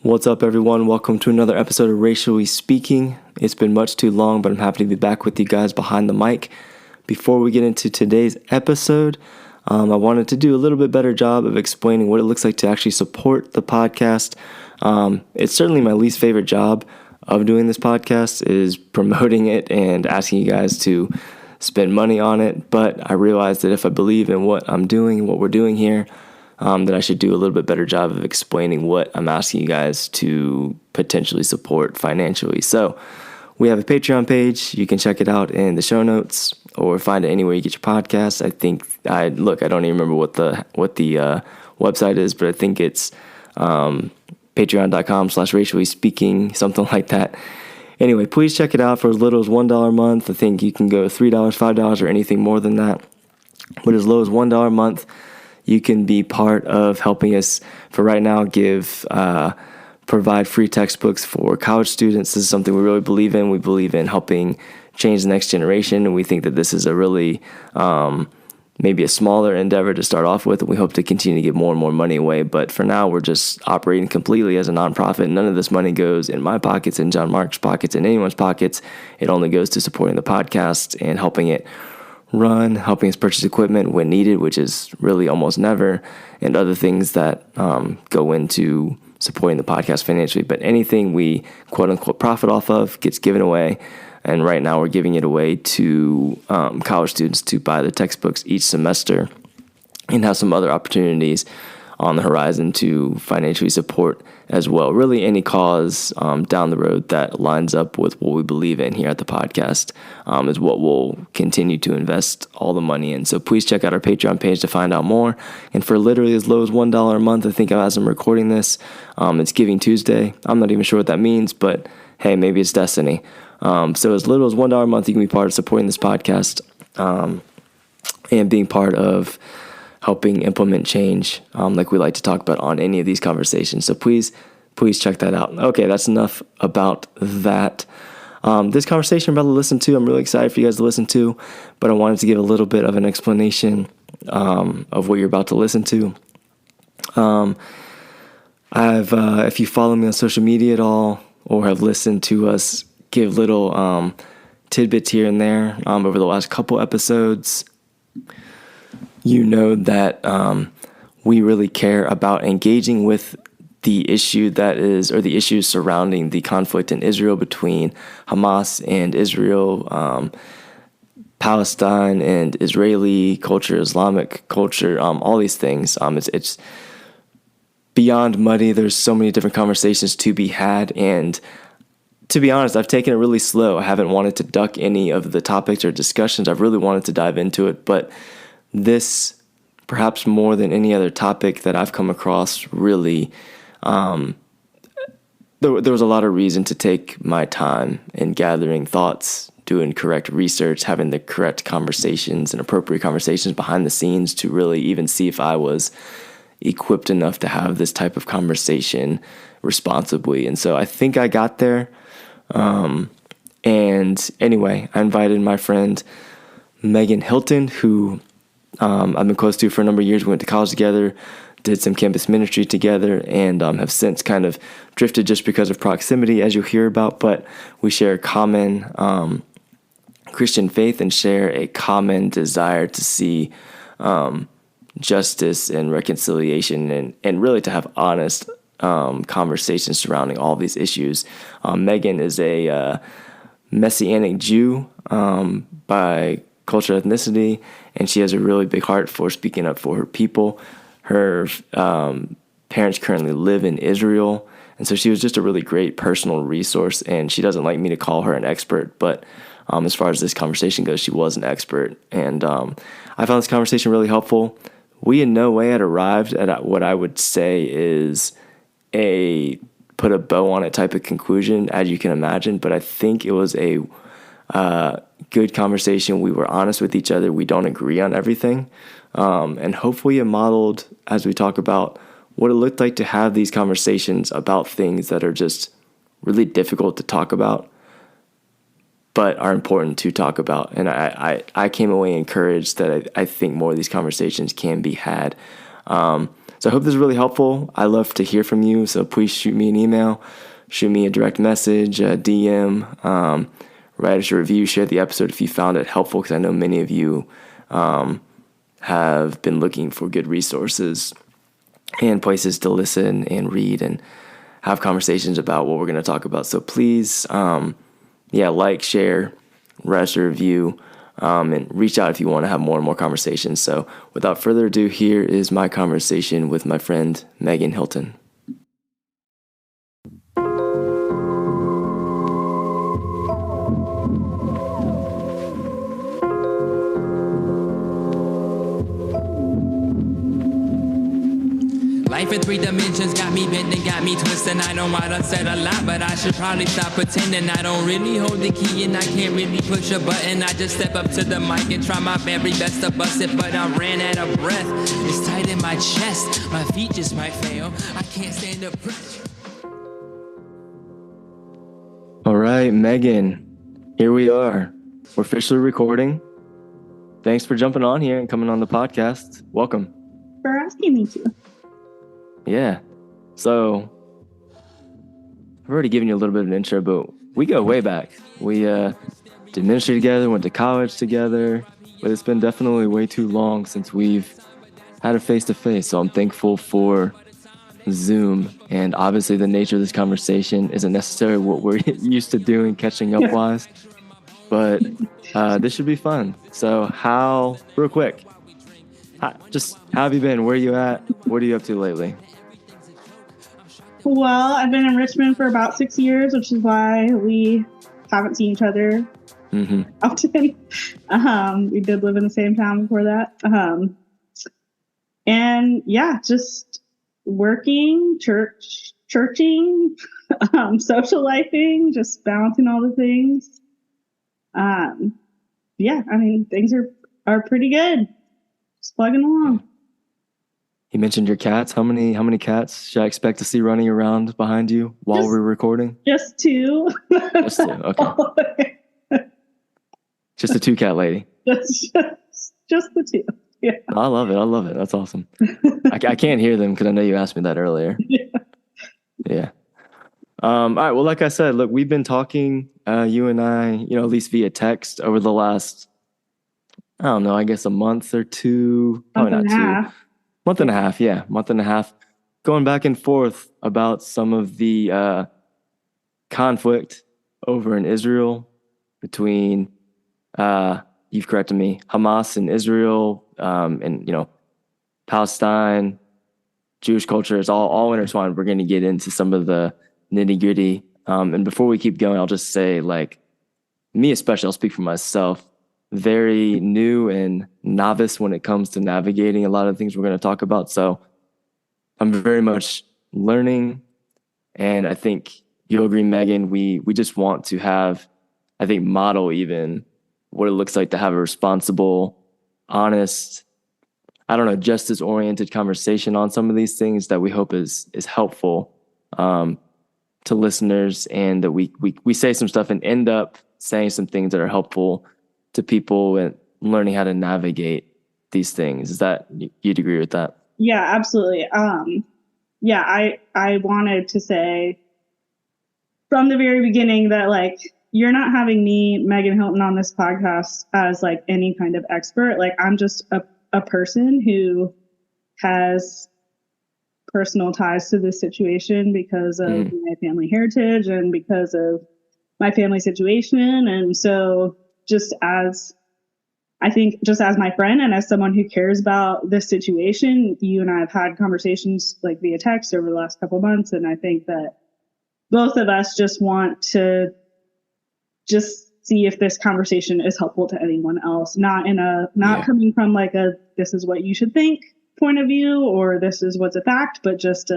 What's up, everyone? Welcome to another episode of Racially Speaking. It's been much too long, but I'm happy to be back with you guys behind the mic. Before we get into today's episode, I wanted to do a little bit better job of explaining what it looks like to actually support the podcast. It's certainly my least favorite job of doing this podcast is promoting it and asking you guys to spend money on it. But I realized that if I believe in what I'm doing and what we're doing here, that I should do a little bit better job of explaining what I'm asking you guys to potentially support financially. So we have a Patreon page. You can check it out in the show notes or find it anywhere you get your podcasts. I don't even remember what the website is, but I think it's patreon.com/racially speaking, something like that. Anyway, please check it out for as little as $1 a month. I think you can go $3, $5, or anything more than that. But as low as $1 a month, you can be part of helping us, for right now, provide free textbooks for college students. This is something we really believe in. We believe in helping change the next generation, and we think that this is a really maybe a smaller endeavor to start off with. We hope to continue to give more and more money away, but for now, we're just operating completely as a nonprofit. None of this money goes in my pockets, in John Mark's pockets, in anyone's pockets. It only goes to supporting the podcast and helping it run, helping us purchase equipment when needed, which is really almost never, and other things that go into supporting the podcast financially. But anything we quote unquote profit off of gets given away. And right now we're giving it away to college students to buy the textbooks each semester, and have some other opportunities on the horizon to financially support as well. Really any cause down the road that lines up with what we believe in here at the podcast is what we'll continue to invest all the money in. So please check out our Patreon page to find out more. And for literally as low as $1 a month, I think as I'm recording this, it's Giving Tuesday. I'm not even sure what that means, but hey, maybe it's destiny. So as little as $1 a month, you can be part of supporting this podcast and being part of helping implement change, like we like to talk about on any of these conversations. So please check that out. Okay, that's enough about that. This conversation I'm about to listen to, I'm really excited for you guys to listen to, but I wanted to give a little bit of an explanation of what you're about to listen to. If you follow me on social media at all or have listened to us give little tidbits here and there over the last couple episodes, you know that we really care about engaging with the issue that is, or the issues surrounding the conflict in Israel between Hamas and Israel, Palestine and Israeli culture, Islamic culture, all these things. It's beyond muddy. There's so many different conversations to be had, and to be honest, I've taken it really slow. I haven't wanted to duck any of the topics or discussions. I've really wanted to dive into it, but this, perhaps more than any other topic that I've come across, really, there was a lot of reason to take my time in gathering thoughts, doing correct research, having the correct conversations and appropriate conversations behind the scenes to really even see if I was equipped enough to have this type of conversation responsibly. And so I think I got there. And anyway, I invited my friend Hilton, who I've been close to for a number of years. We went to college together, did some campus ministry together, and have since kind of drifted just because of proximity, as you'll hear about. But we share a common Christian faith and share a common desire to see justice and reconciliation and really to have honest conversations surrounding all these issues. Megan is a Messianic Jew by culture, ethnicity, and she has a really big heart for speaking up for her people. Her parents currently live in Israel, and so she was just a really great personal resource, and she doesn't like me to call her an expert, but as far as this conversation goes, she was an expert, and I found this conversation really helpful. We in no way had arrived at what I would say is a put a bow on it type of conclusion, as you can imagine, but I think it was a good conversation. We were honest with each other. We don't agree on everything. And hopefully it modeled, as we talk about, what it looked like to have these conversations about things that are just really difficult to talk about, but are important to talk about. And I came away encouraged that I think more of these conversations can be had. So So I hope this is really helpful. I love to hear from you. So please shoot me an email, shoot me a direct message, a DM, write us a review, share the episode if you found it helpful, because I know many of you have been looking for good resources and places to listen and read and have conversations about what we're going to talk about. So please, like, share, write us a review, and reach out if you want to have more and more conversations. So without further ado, here is my conversation with my friend, Megan Hilton. Life in 3 dimensions got me bent and got me twisted. I know I done said a lot, but I should probably stop pretending. I don't really hold the key and I can't really push a button. I just step up to the mic and try my very best to bust it, but I ran out of breath. It's tight in my chest, my feet just might fail. I can't stand the pressure. All right, Megan, here we are. We're officially recording. Thanks for jumping on here and coming on the podcast. Welcome. For asking me to. Yeah. So I've already given you a little bit of an intro, but we go way back. We did ministry together, went to college together, but it's been definitely way too long since we've had a face-to-face. So I'm thankful for Zoom. And obviously the nature of this conversation isn't necessarily what we're used to doing catching up wise, but this should be fun. So real quick, how have you been? Where are you at? What are you up to lately? Well, I've been in Richmond for about 6 years, which is why we haven't seen each other often. We did live in the same town before that. And yeah, just working, churching, socializing, just balancing all the things. Things are pretty good. Just plugging along. You mentioned your cats. How many cats should I expect to see running around behind you while we're recording? Just 2. Just 2. Okay. Just a 2-cat lady. Just the 2. Yeah. I love it. That's awesome. I can't hear them because I know you asked me that earlier. Yeah. All right. Well, like I said, look, we've been talking, you and I, at least via text over the last, I don't know, I guess a month or two. Probably not 2. Month and a half, yeah. Month and a half. Going back and forth about some of the conflict over in Israel between, you've corrected me, Hamas and Israel, and, Palestine, Jewish culture is all intertwined. We're going to get into some of the nitty gritty. And before we keep going, I'll just say, like, me especially, I'll speak for myself, very new and novice when it comes to navigating a lot of things we're going to talk about. So I'm very much learning. And I think you'll agree, Megan, we just want to have, I think, model even what it looks like to have a responsible, honest, justice-oriented conversation on some of these things that we hope is helpful to listeners, and that we say some stuff and end up saying some things that are helpful to people and learning how to navigate these things. Is that, you'd agree with that? Yeah, absolutely. I wanted to say from the very beginning that, like, you're not having me, Megan Hilton, on this podcast as like any kind of expert. Like, I'm just a person who has personal ties to this situation because of my family heritage and because of my family situation. And so just as my friend and as someone who cares about this situation, you and I have had conversations like via text over the last couple of months. And I think that both of us just want to just see if this conversation is helpful to anyone else, not coming from like a, this is what you should think point of view, or this is what's a fact, but just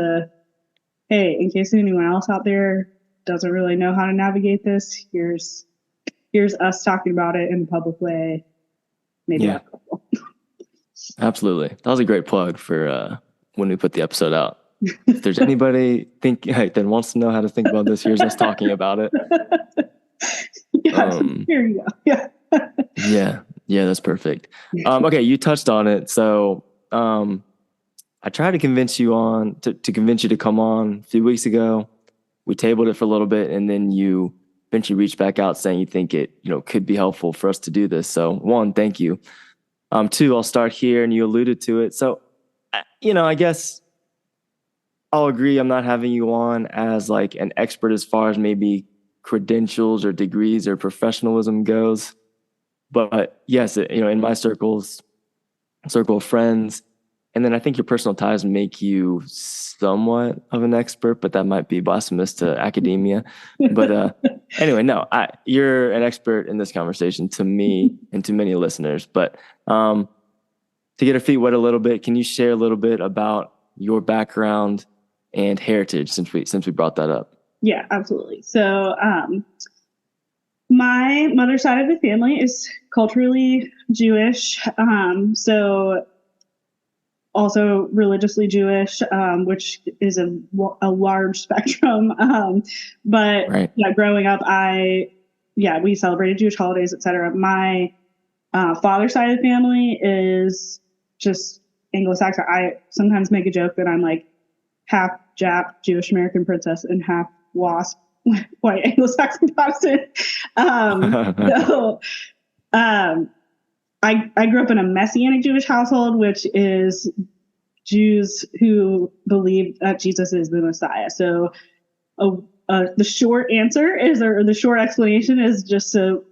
hey, in case anyone else out there doesn't really know how to navigate this, here's us talking about it in a public way. Maybe that's helpful. Absolutely. That was a great plug for when we put the episode out. If there's anybody that wants to know how to think about this, here's us talking about it. Here you go. Yeah, that's perfect. Okay, you touched on it. So I tried to convince you to convince you to come on a few weeks ago. We tabled it for a little bit, and then you eventually reached back out saying you think it, could be helpful for us to do this. So one, thank you. Two, I'll start here, and you alluded to it. So, I guess I'll agree. I'm not having you on as like an expert as far as maybe credentials or degrees or professionalism goes. But yes, in my circle of friends, and then I think your personal ties make you somewhat of an expert, but that might be blasphemous to academia. But anyway, no, you're an expert in this conversation to me and to many listeners. But to get our feet wet a little bit, can you share a little bit about your background and heritage since we brought that up? Yeah, absolutely. So my mother's side of the family is culturally Jewish. So also religiously Jewish, which is a large spectrum. But right. Yeah, growing up, we celebrated Jewish holidays, etc. My father's side of the family is just Anglo-Saxon. I sometimes make a joke that I'm like half Jap, Jewish American princess, and half WASP, white Anglo-Saxon Protestant. I grew up in a Messianic Jewish household, which is Jews who believe that Jesus is the Messiah. So the short answer is, or the short explanation is just a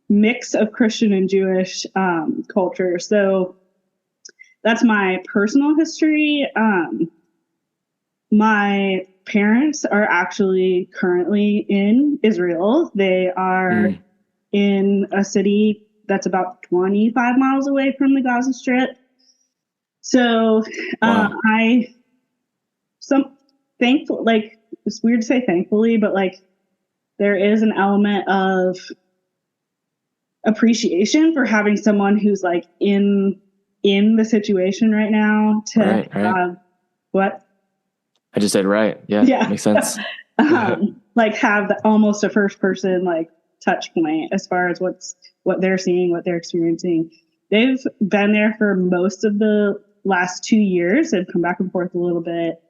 mix of Christian and Jewish culture. So that's my personal history. My parents are actually currently in Israel. They are in a city that's about 25 miles away from the Gaza Strip. So Wow. thankful, like, it's weird to say thankfully, but like there is an element of appreciation for having someone who's like in the situation right now to right. have what? I just said right. Yeah. Makes sense. Like have almost a first person like touch point as far as what they're seeing, what they're experiencing. They've been there for most of the last 2 years. They've come back and forth a little bit.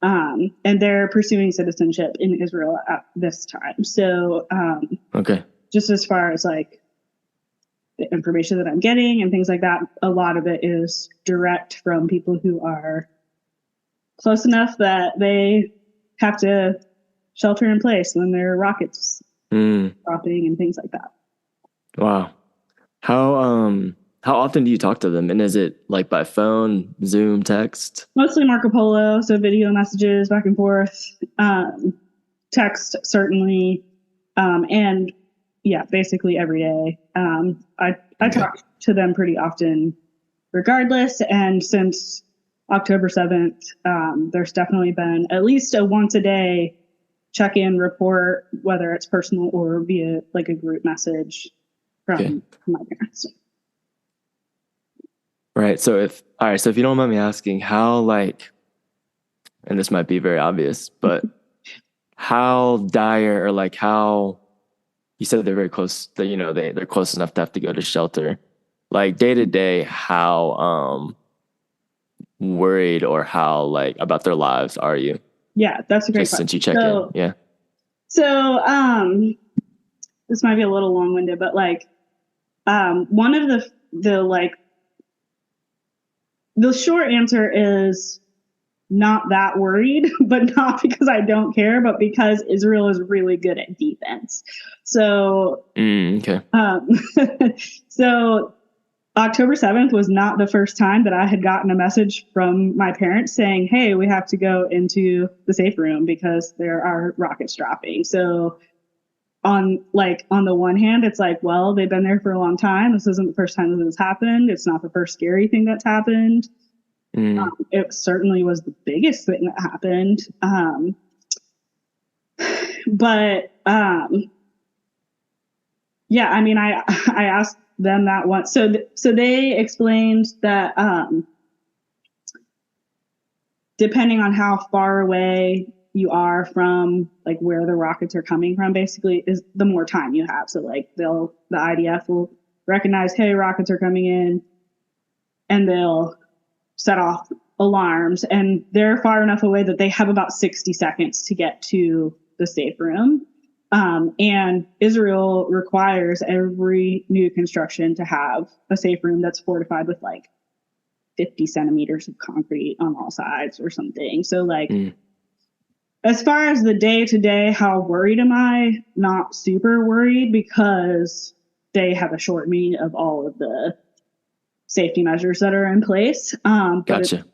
And they're pursuing citizenship in Israel at this time. So okay. Just as far as like the information that I'm getting and things like that, a lot of it is direct from people who are close enough that they have to shelter in place when there are rockets dropping and things like that. Wow. How often do you talk to them? And is it like by phone, Zoom, text? Mostly Marco Polo, so video messages back and forth, text certainly, and yeah, basically every day. I talk to them pretty often regardless, and since October 7th, there's definitely been at least a once a day check-in report, whether it's personal or via like a group message from my parents. Right. So if you don't mind me asking, how like, and this might be very obvious, but how dire or like how, you said they're very close, that they're close enough to have to go to shelter. Like day to day, how worried or how like about their lives are you? Yeah, that's a great question. Since you check in. Yeah. So this might be a little long-winded, but like one of the short answer is not that worried, but not because I don't care, but because Israel is really good at defense. So, so October 7th was not the first time that I had gotten a message from my parents saying, hey, we have to go into the safe room because there are rockets dropping. So on the one hand, it's like, well, they've been there for a long time. This isn't the first time that this happened. It's not the first scary thing that's happened. It certainly was the biggest thing that happened. Yeah, I mean, I asked them that once. So they explained that depending on how far away you are from like where the rockets are coming from, basically, is the more time you have. So like the IDF will recognize, hey, rockets are coming in, and they'll set off alarms, and they're far enough away that they have about 60 seconds to get to the safe room. And Israel requires every new construction to have a safe room that's fortified with like 50 centimeters of concrete on all sides or something. So like, as far as the day to day, how worried am I? Not super worried, because they have assured me of all of the safety measures that are in place. But Gotcha.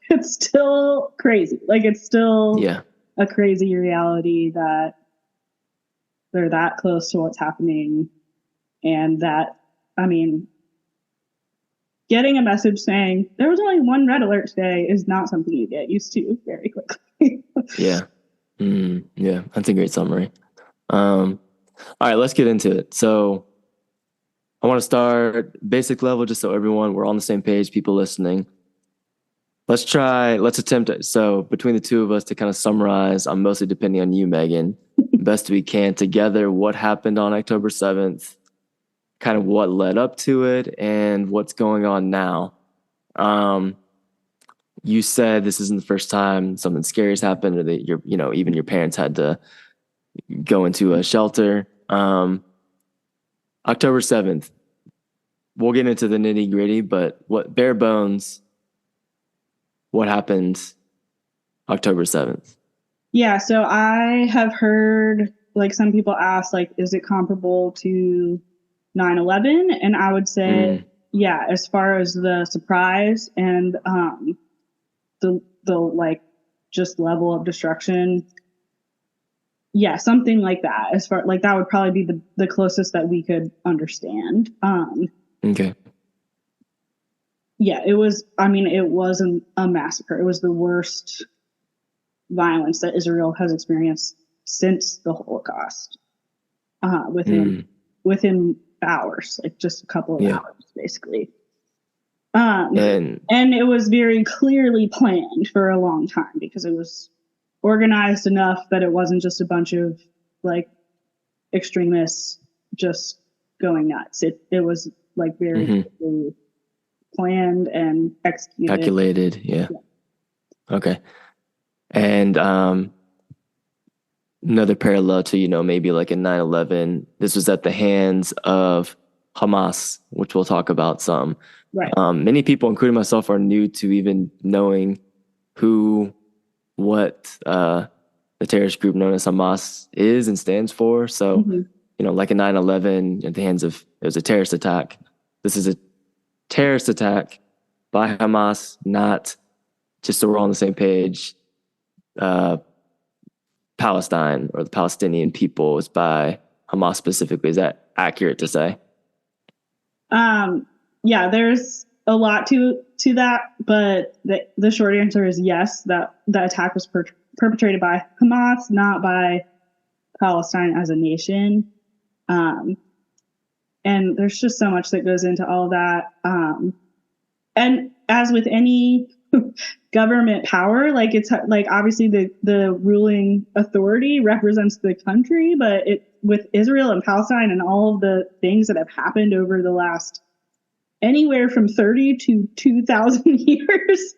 it's still crazy. Like, it's still Yeah. a crazy reality that they're that close to what's happening. And that, I mean, getting a message saying there was only one red alert today is not something you get used to very quickly. Yeah. Yeah. That's a great summary. All right, let's get into it. So I want to start basic level, just so we're on the same page, people listening. Let's attempt it. So between the two of us, to kind of summarize, I'm mostly depending on you, Megan, best we can together, what happened on October 7th, kind of what led up to it, and what's going on now. You said this isn't the first time something scary has happened, or that even your parents had to go into a shelter. October 7th, we'll get into the nitty gritty, but what bare bones, what happened October 7th? Yeah, so I have heard, like, some people ask, like, is it comparable to 9/11? And I would say, yeah, as far as the surprise and the like just level of destruction, yeah, something like that. As far like that would probably be the closest that we could understand. Okay. Yeah, it was. I mean, it wasn't a massacre. It was the worst violence that Israel has experienced since the Holocaust. Within hours, like just a couple of hours, basically. And it was very clearly planned for a long time, because it was organized enough that it wasn't just a bunch of like extremists just going nuts. It was like very planned and executed. Calculated, yeah. Okay. And another parallel to, maybe like in 9/11, this was at the hands of Hamas, which we'll talk about some. Right. Many people, including myself, are new to even knowing what the terrorist group known as Hamas is and stands for. So, like in 9/11, at the hands of, it was a terrorist attack. This is a terrorist attack by Hamas, not, just so we're all on the same page, Palestine or the Palestinian people is by Hamas specifically. Is that accurate to say? Yeah, there's a lot to that, but the short answer is yes, that the attack was perpetrated by Hamas, not by Palestine as a nation. And there's just so much that goes into all of that. And as with any government power, like, it's like, obviously the ruling authority represents the country, but with Israel and Palestine and all of the things that have happened over the last anywhere from 30 to 2,000 years,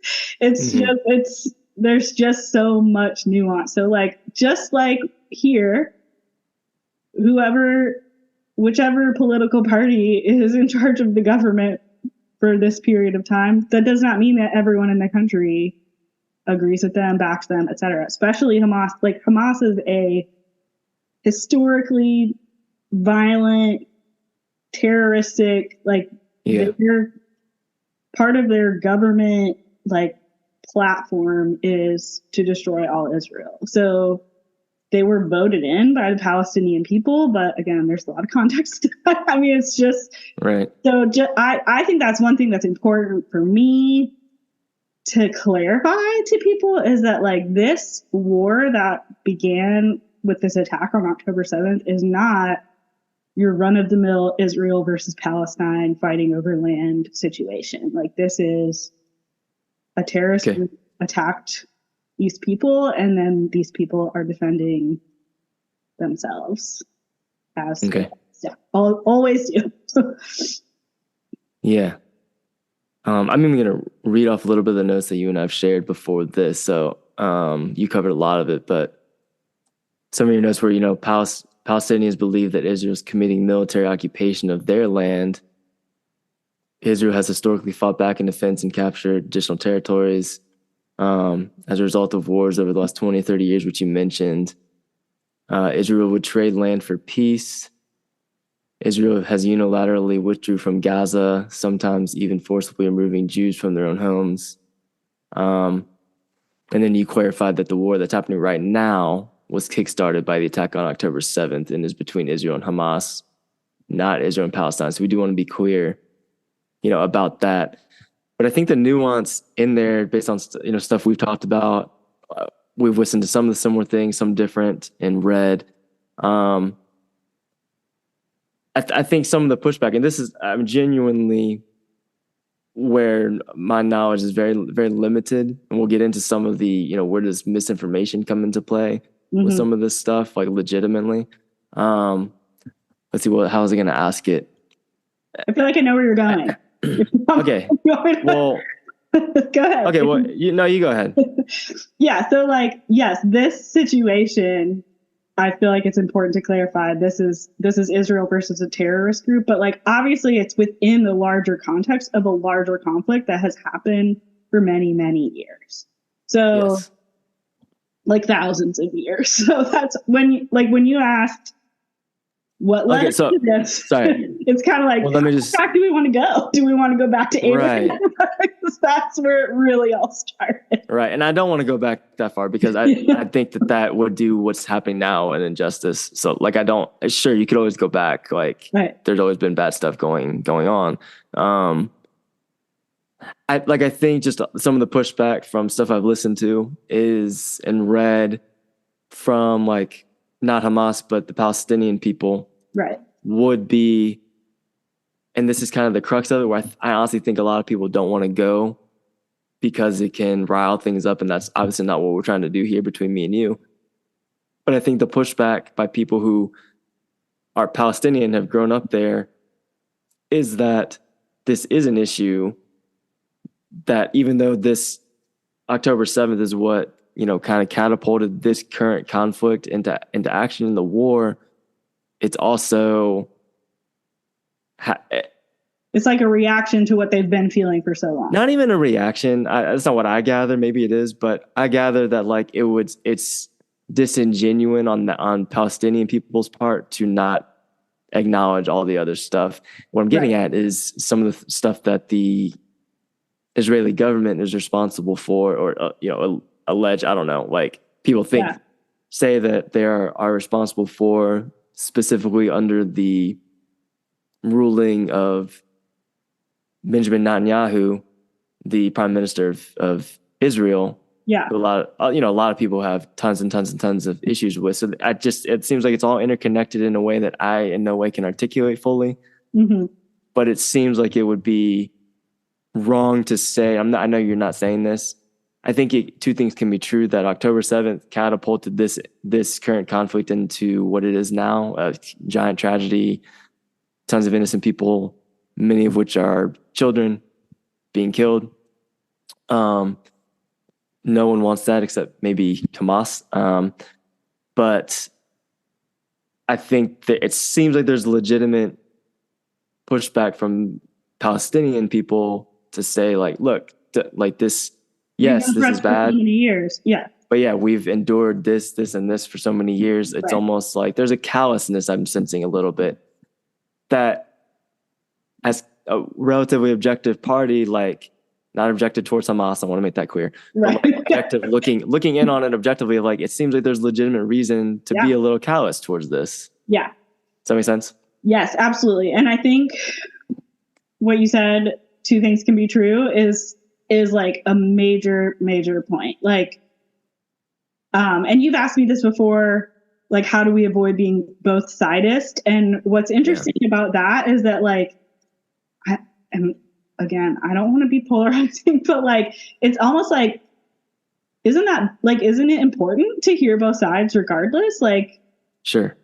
there's just so much nuance. So like, just like here, whichever political party is in charge of the government for this period of time, that does not mean that everyone in the country agrees with them, backs them, etc. Especially Hamas. Like, Hamas is a historically violent, terroristic, like, they're part of their government, like, platform is to destroy all Israel. So they were voted in by the Palestinian people, but again, there's a lot of context. I mean, it's just right. So I think that's one thing that's important for me to clarify to people, is that, like, this war that began with this attack on October 7th is not your run-of-the-mill Israel versus Palestine fighting over land situation. Like, this is a terrorist group attacked these people, and then these people are defending themselves, as always do. Yeah. I'm even going to read off a little bit of the notes that you and I have shared before this. So you covered a lot of it, but some of your notes were, Palestinians believe that Israel is committing military occupation of their land. Israel has historically fought back in defense and captured additional territories as a result of wars over the last 20, 30 years, which you mentioned. Israel would trade land for peace. Israel has unilaterally withdrew from Gaza, sometimes even forcibly removing Jews from their own homes. And then you clarified that the war that's happening right now was kickstarted by the attack on October 7th and is between Israel and Hamas, not Israel and Palestine. So we do want to be clear, about that. But I think the nuance in there, based on stuff we've talked about, we've listened to some of the similar things, some different, and read. I think some of the pushback, and this is genuinely where my knowledge is very, very limited, and we'll get into some of the, where does misinformation come into play with some of this stuff, like legitimately. Let's see, how was I going to ask it? I feel like I know where you're going. Okay. Well, go ahead. Okay. Well, you go ahead. Yeah. So yes, this situation, I feel like it's important to clarify. This is Israel versus a terrorist group, but obviously it's within the larger context of a larger conflict that has happened for many, many years. So yes. Thousands of years. So that's when you asked what led us to this. Sorry. It's kind of well, how back do we want to go? Do we want to go back to Abraham? Right. That's where it really all started. Right. And I don't want to go back that far because I think that would do what's happening now an injustice. So sure, you could always go back. Right. There's always been bad stuff going on. I think just some of the pushback from stuff I've listened to is and read from not Hamas, but the Palestinian people, right, would be, and this is kind of the crux of it, where I honestly think a lot of people don't want to go because it can rile things up, and that's obviously not what we're trying to do here between me and you. But I think the pushback by people who are Palestinian, have grown up there, is that this is an issue that even though this October 7th is what kind of catapulted this current conflict into action in the war, it's also it's like a reaction to what they've been feeling for so long. Not even a reaction. That's not what I gather. Maybe it is, but I gather that it's disingenuous on Palestinian people's part to not acknowledge all the other stuff. What I'm getting at is some of the stuff that the Israeli government is responsible for, or allege, I don't know, people say that they are responsible for, specifically under the ruling of Benjamin Netanyahu, the prime minister of Israel. Yeah. A lot of people have tons and tons and tons of issues with. So it seems like it's all interconnected in a way that I in no way can articulate fully. Mm-hmm. But it seems like it would be wrong to say, I know you're not saying this. I think two things can be true: that October 7th catapulted this current conflict into what it is now, a giant tragedy, tons of innocent people, many of which are children, being killed. No one wants that except maybe Hamas. But I think that it seems like there's legitimate pushback from Palestinian people to say, look, this, yes, this is bad. For many years. Yeah. But yeah, we've endured this, and this for so many years. It's almost like there's a callousness I'm sensing a little bit, that as a relatively objective party, not objective towards Hamas, I want to make that clear. Right. But objective, looking in on it objectively, it seems like there's legitimate reason to be a little callous towards this. Yeah. Does that make sense? Yes, absolutely. And I think what you said, two things can be true, is a major, major point. And you've asked me this before, how do we avoid being both sidist? And what's interesting about that is that again, I don't want to be polarizing, but it's almost isn't it important to hear both sides regardless? Sure.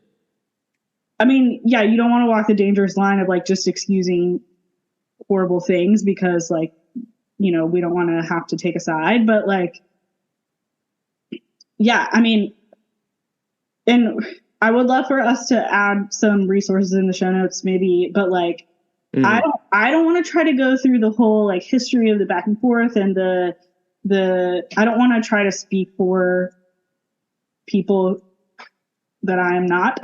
I mean, you don't want to walk the dangerous line of just excusing horrible things because you know, we don't want to have to take a side, but like, yeah, I mean, and I would love for us to add some resources in the show notes maybe, but like, I don't want to try to go through the whole like history of the back and forth and I don't want to try to speak for people that I am not.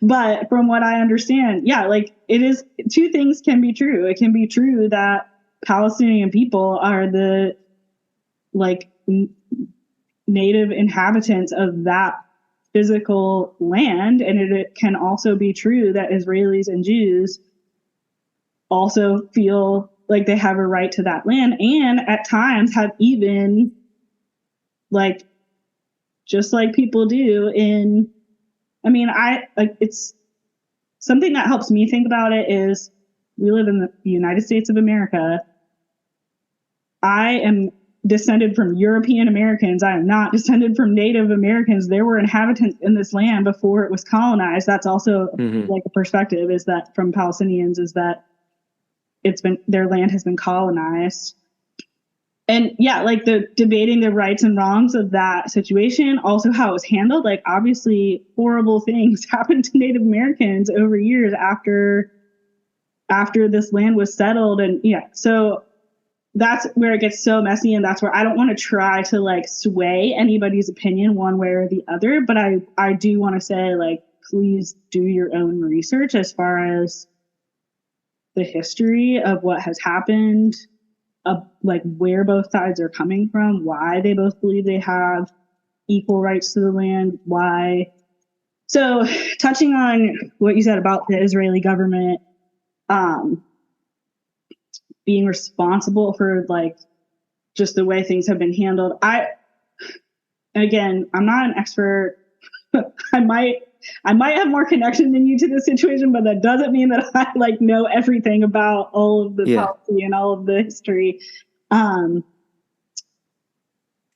But from what I understand, yeah, like it is, two things can be true. It can be true that Palestinian people are the like native inhabitants of that physical land. And it can also be true that Israelis and Jews also feel like they have a right to that land, and at times have even, like, just like people do in, I mean, it's something that helps me think about it is we live in the United States of America. I am descended from European Americans. I am not descended from Native Americans. There were inhabitants in this land before it was colonized. That's also like a perspective, is that from Palestinians, is that their land has been colonized. And yeah, like the debating the rights and wrongs of that situation, also how it was handled. Like obviously horrible things happened to Native Americans over years after this land was settled. And yeah, so that's where it gets so messy. And that's where I don't want to try to like sway anybody's opinion one way or the other. But I do want to say, like, please do your own research as far as the history of what has happened, like where both sides are coming from, why they both believe they have equal rights to the land, why. So touching on what you said about the Israeli government being responsible for like just the way things have been handled. I'm not an expert. I might have more connection than you to this situation, but that doesn't mean that I like know everything about all of the policy and all of the history. But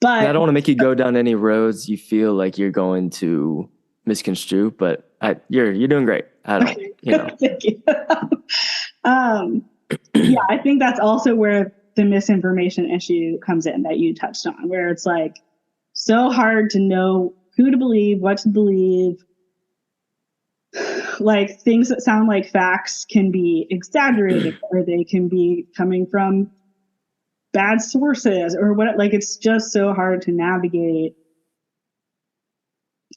I don't want to make you go down any roads you feel like you're going to misconstrue, but you're doing great. I don't, you know. Thank you. Yeah, I think that's also where the misinformation issue comes in that you touched on, where it's like so hard to know who to believe, what to believe. Like things that sound like facts can be exaggerated or they can be coming from bad sources or what. Like it's just so hard to navigate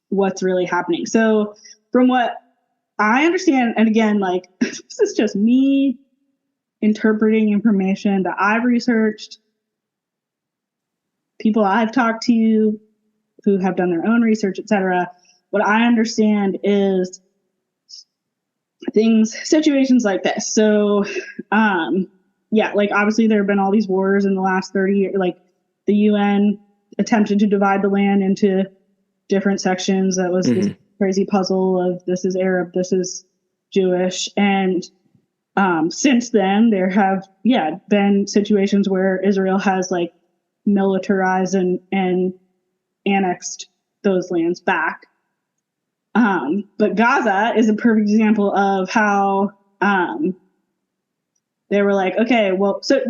what's really happening. So from what I understand, and again, like this is just me interpreting information that I've researched, people I've talked to who have done their own research, etc. What I understand is situations like this. So, yeah, like obviously there have been all these wars in the last 30 years. Like the UN attempted to divide the land into different sections. That was this crazy puzzle of this is Arab, this is Jewish. And since then, there have, been situations where Israel has like militarized and annexed those lands back. But Gaza is a perfect example of how they were like, okay, well, so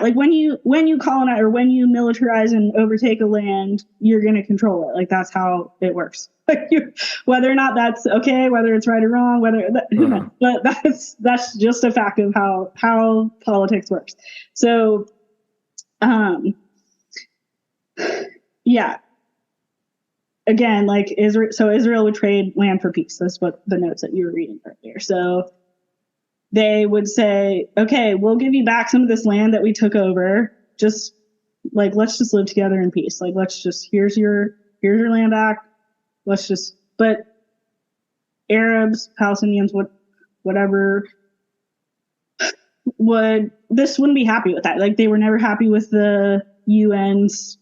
like when you colonize or when you militarize and overtake a land, you're going to control it. Like that's how it works. Like whether or not that's okay, whether it's right or wrong, who knows? But that's just a fact of how politics works. So, yeah. Again, like Israel would trade land for peace. That's what the notes that you were reading earlier. So they would say, okay, we'll give you back some of this land that we took over. Just like, let's just live together in peace. Like, here's your land back. But Arabs, Palestinians, whatever, wouldn't be happy with that. Like they were never happy with the UN's,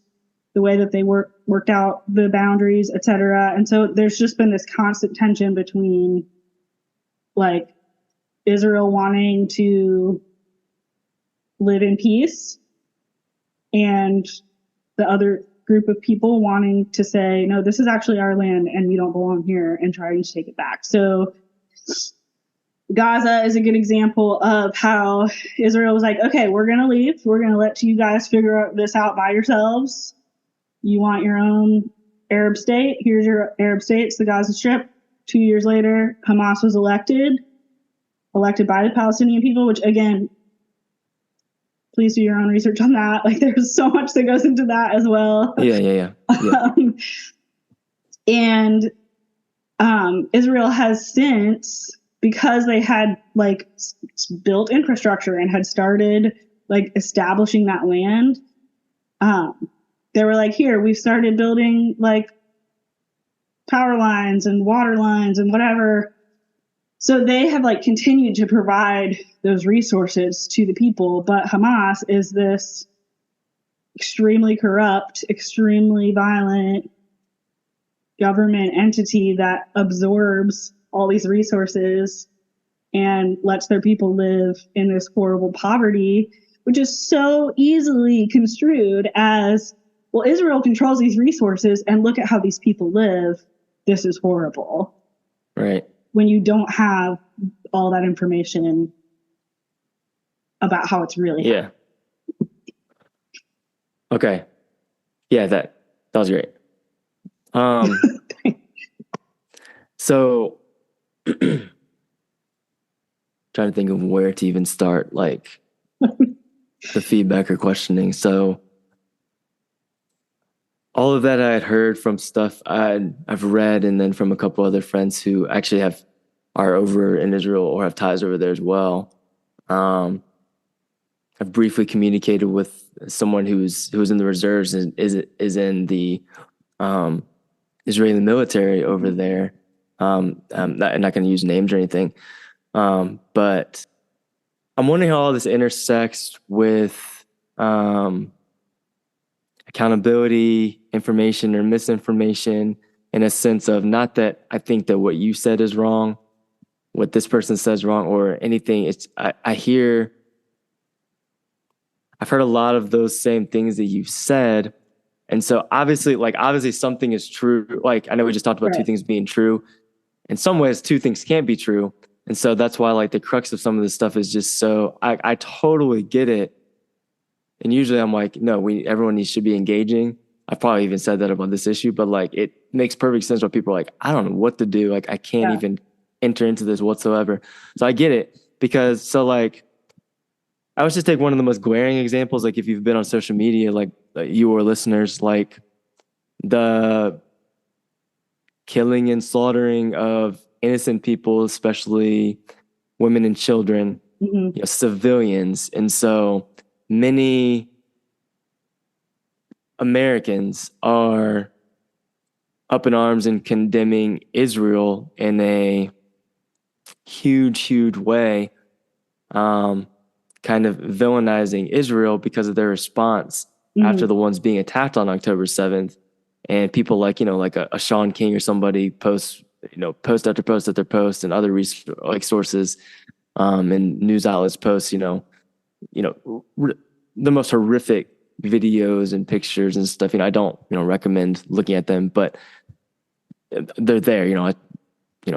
the way that they worked out the boundaries, etc. And so there's just been this constant tension between like Israel wanting to live in peace and the other group of people wanting to say, no, this is actually our land and you don't belong here, and trying to take it back. So Gaza is a good example of how Israel was like, okay, we're going to leave. We're going to let you guys figure this out by yourselves. You want your own Arab state? Here's your Arab state. It's the Gaza Strip. 2 years later, Hamas was elected by the Palestinian people, which, again, please do your own research on that. Like, there's so much that goes into that as well. Yeah. And Israel has since, because they had like built infrastructure and had started like establishing that land, they were like, here, we've started building like power lines and water lines and whatever. So they have like continued to provide those resources to the people. But Hamas is this extremely corrupt, extremely violent government entity that absorbs all these resources and lets their people live in this horrible poverty, which is so easily construed as, well, Israel controls these resources and look at how these people live. This is horrible. Right. When you don't have all that information about how it's really happening. Okay. Yeah, that was great. So trying to think of where to even start, like the feedback or questioning. So all of that I had heard from stuff I've read, and then from a couple other friends who actually are over in Israel or have ties over there as well. I've briefly communicated with someone who's in the reserves and is in the Israeli military over there. I'm not going to use names or anything, but I'm wondering how all this intersects with accountability, information or misinformation, in a sense of, not that I think that what you said is wrong, what this person says wrong, or anything. It's I've heard a lot of those same things that you said. And so obviously something is true. Like, I know we just talked about two things being true. In some ways, two things can't be true. And so that's why like the crux of some of this stuff is just so, I totally get it. And usually I'm like, no, everyone should be engaging. I've probably even said that about this issue, but like, it makes perfect sense when people are like, I don't know what to do. Like, I can't even enter into this whatsoever. So I get it, because so like, I would just take one of the most glaring examples. Like, if you've been on social media, like you or listeners, like the killing and slaughtering of innocent people, especially women and children, civilians. And so many Americans are up in arms and condemning Israel in a huge, huge way, kind of villainizing Israel because of their response after the ones being attacked on October 7th. And people like, like a Sean King or somebody post after post after post, and other sources and news outlets post, the most horrific videos and pictures and stuff. I don't, recommend looking at them, but they're there, I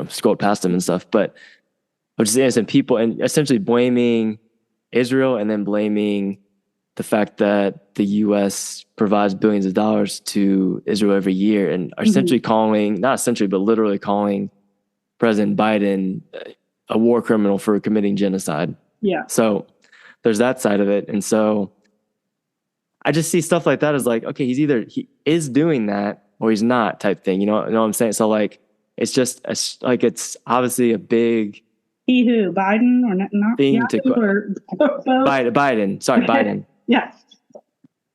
scrolled past them and stuff, but just innocent people, and essentially blaming Israel and then blaming the fact that the U.S. provides billions of dollars to Israel every year, and are essentially literally calling President Biden a war criminal for committing genocide. Yeah. So there's that side of it. And so I just see stuff like that as like, okay, he is doing that or he's not, type thing. You know what I'm saying? So like, it's just like, it's obviously a big, Biden or not? Biden. Sorry, Biden. Yeah.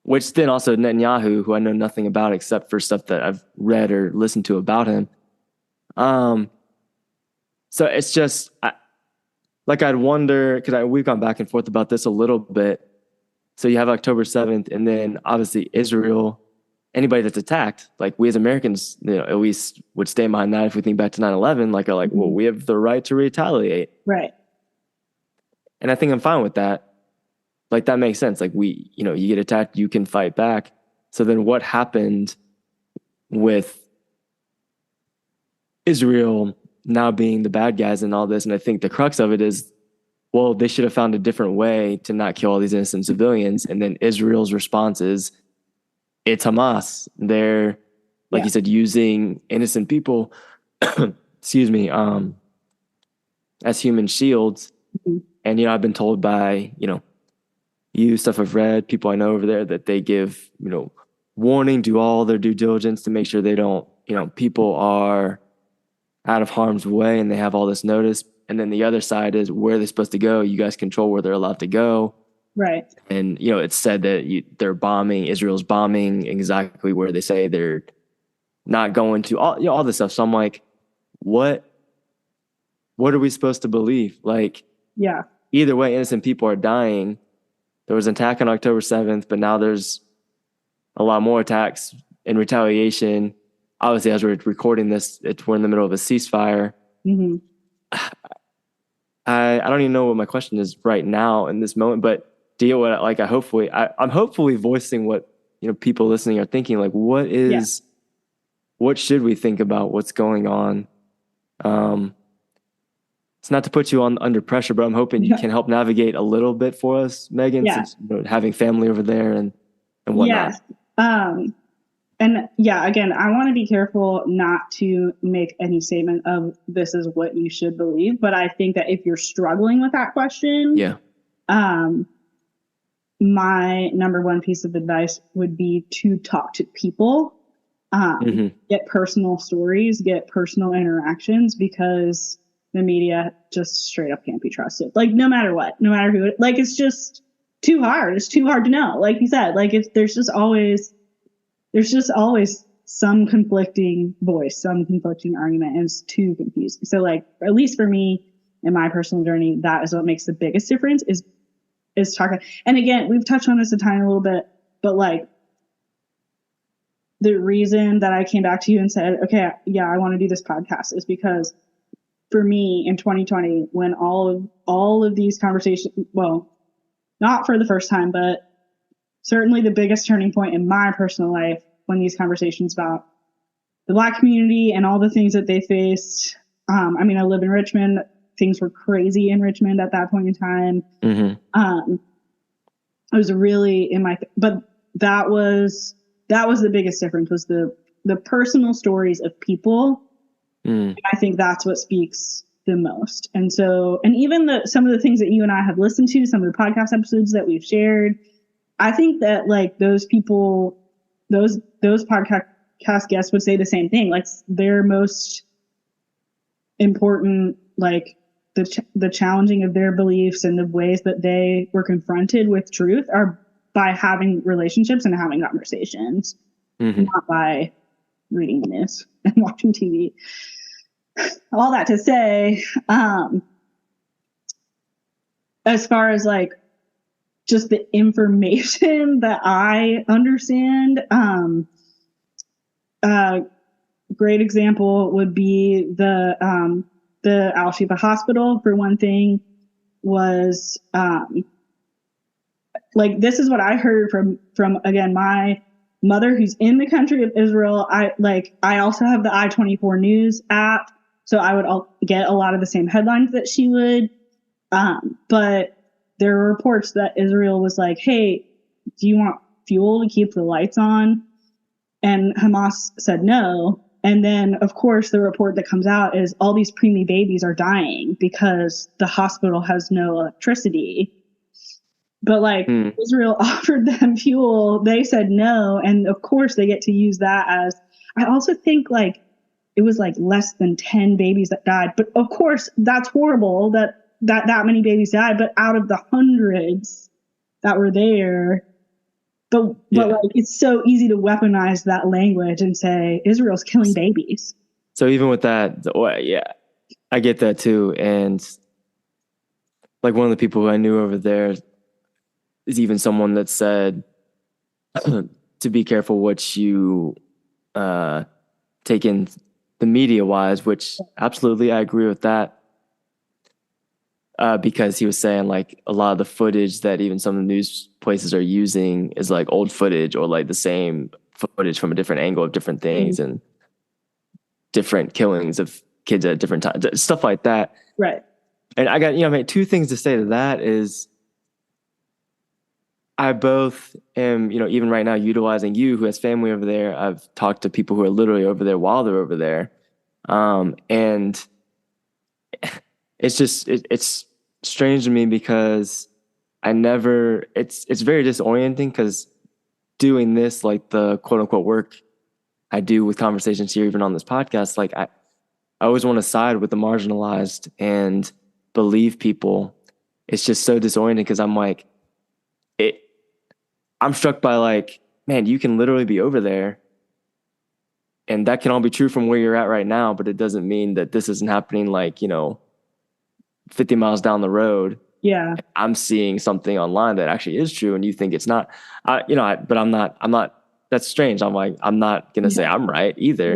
Which then also Netanyahu, who I know nothing about except for stuff that I've read or listened to about him. So it's just I'd wonder, because we've gone back and forth about this a little bit. So you have October 7th, and then obviously Israel, anybody that's attacked, like we as Americans, at least would stand behind that. If we think back to 9/11, are like, well, we have the right to retaliate. Right. And I think I'm fine with that. Like, that makes sense. Like, you get attacked, you can fight back. So then what happened with Israel now being the bad guys in all this. And I think the crux of it is, well, they should have found a different way to not kill all these innocent civilians. And then Israel's response is, it's Hamas. They're, like you said, using innocent people, excuse me, as human shields. Mm-hmm. And, I've been told by, stuff I've read, people I know over there, that they give, warning, do all their due diligence to make sure they don't, people are out of harm's way and they have all this notice. And then the other side is, where they're supposed to go. You guys control where they're allowed to go. Right. And, it's said that they're bombing, Israel's bombing exactly where they say they're not going to, all this stuff. So I'm like, what are we supposed to believe? Like, yeah, either way, innocent people are dying. There was an attack on October 7th, but now there's a lot more attacks in retaliation. Obviously, as we're recording this, we're in the middle of a ceasefire. Mm-hmm. I don't even know what my question is right now in this moment, but deal with it. Like, I'm hopefully voicing what, people listening are thinking. Like, what should we think about what's going on? It's not to put you under pressure, but I'm hoping you can help navigate a little bit for us, Megan, since having family over there and whatnot. Yes. And again, I want to be careful not to make any statement of this is what you should believe. But I think that if you're struggling with that question, my number one piece of advice would be to talk to people, get personal stories, get personal interactions, because the media just straight up can't be trusted. Like, no matter what, no matter who, like, it's just too hard. It's too hard to know. Like you said, like, if there's just always some conflicting voice, some conflicting argument, and it's too confusing. So, like, at least for me in my personal journey, that is what makes the biggest difference is talking. And again, we've touched on this a tiny little bit, but like, the reason that I came back to you and said, okay, I want to do this podcast is because for me in 2020, when all of these conversations, well, not for the first time, but certainly the biggest turning point in my personal life, when these conversations about the Black community and all the things that they faced. I live in Richmond. Things were crazy in Richmond at that point in time. Mm-hmm. It was really but that was the biggest difference, was the personal stories of people. And I think that's what speaks the most. And so, and even some of the things that you and I have listened to, some of the podcast episodes that we've shared, I think that like those people, those podcast guests would say the same thing. Like, their most important, like the challenging of their beliefs and the ways that they were confronted with truth are by having relationships and having conversations, not by reading the news and watching TV. All that to say, as far as like just the information that I understand, great example would be the Al-Shifa hospital, for one thing, was like, this is what I heard from again, my mother, who's in the country of Israel. I also have the I-24 News app, so I would get a lot of the same headlines that she would. But there were reports that Israel was like, hey, do you want fuel to keep the lights on? And Hamas said no. And then, of course, the report that comes out is all these preemie babies are dying because the hospital has no electricity. But like, Israel offered them fuel. They said no. And of course, they get to use that as, I also think like it was like less than 10 babies that died. But of course, that's horrible that many babies died. But out of the hundreds that were there, but like, it's so easy to weaponize that language and say Israel's killing babies. So even with that, I get that too. And like, one of the people who I knew over there is even someone that said to be careful what you take in the media wise, which absolutely I agree with that. Because he was saying like a lot of the footage that even some of the news places are using is like old footage, or like the same footage from a different angle of different things and different killings of kids at different times, stuff like that. Right. And I got, two things to say to that is I both am, even right now utilizing you who has family over there. I've talked to people who are literally over there while they're over there. And it's just, it's strange to me because it's very disorienting because doing this, like the quote unquote work I do with conversations here, even on this podcast, like I always want to side with the marginalized and believe people. It's just so disorienting because I'm like, I'm struck by like, man, you can literally be over there and that can all be true from where you're at right now, but it doesn't mean that this isn't happening like, 50 miles down the road. Yeah. I'm seeing something online that actually is true and you think it's not. But I'm not, that's strange. I'm like, I'm not going to say I'm right either.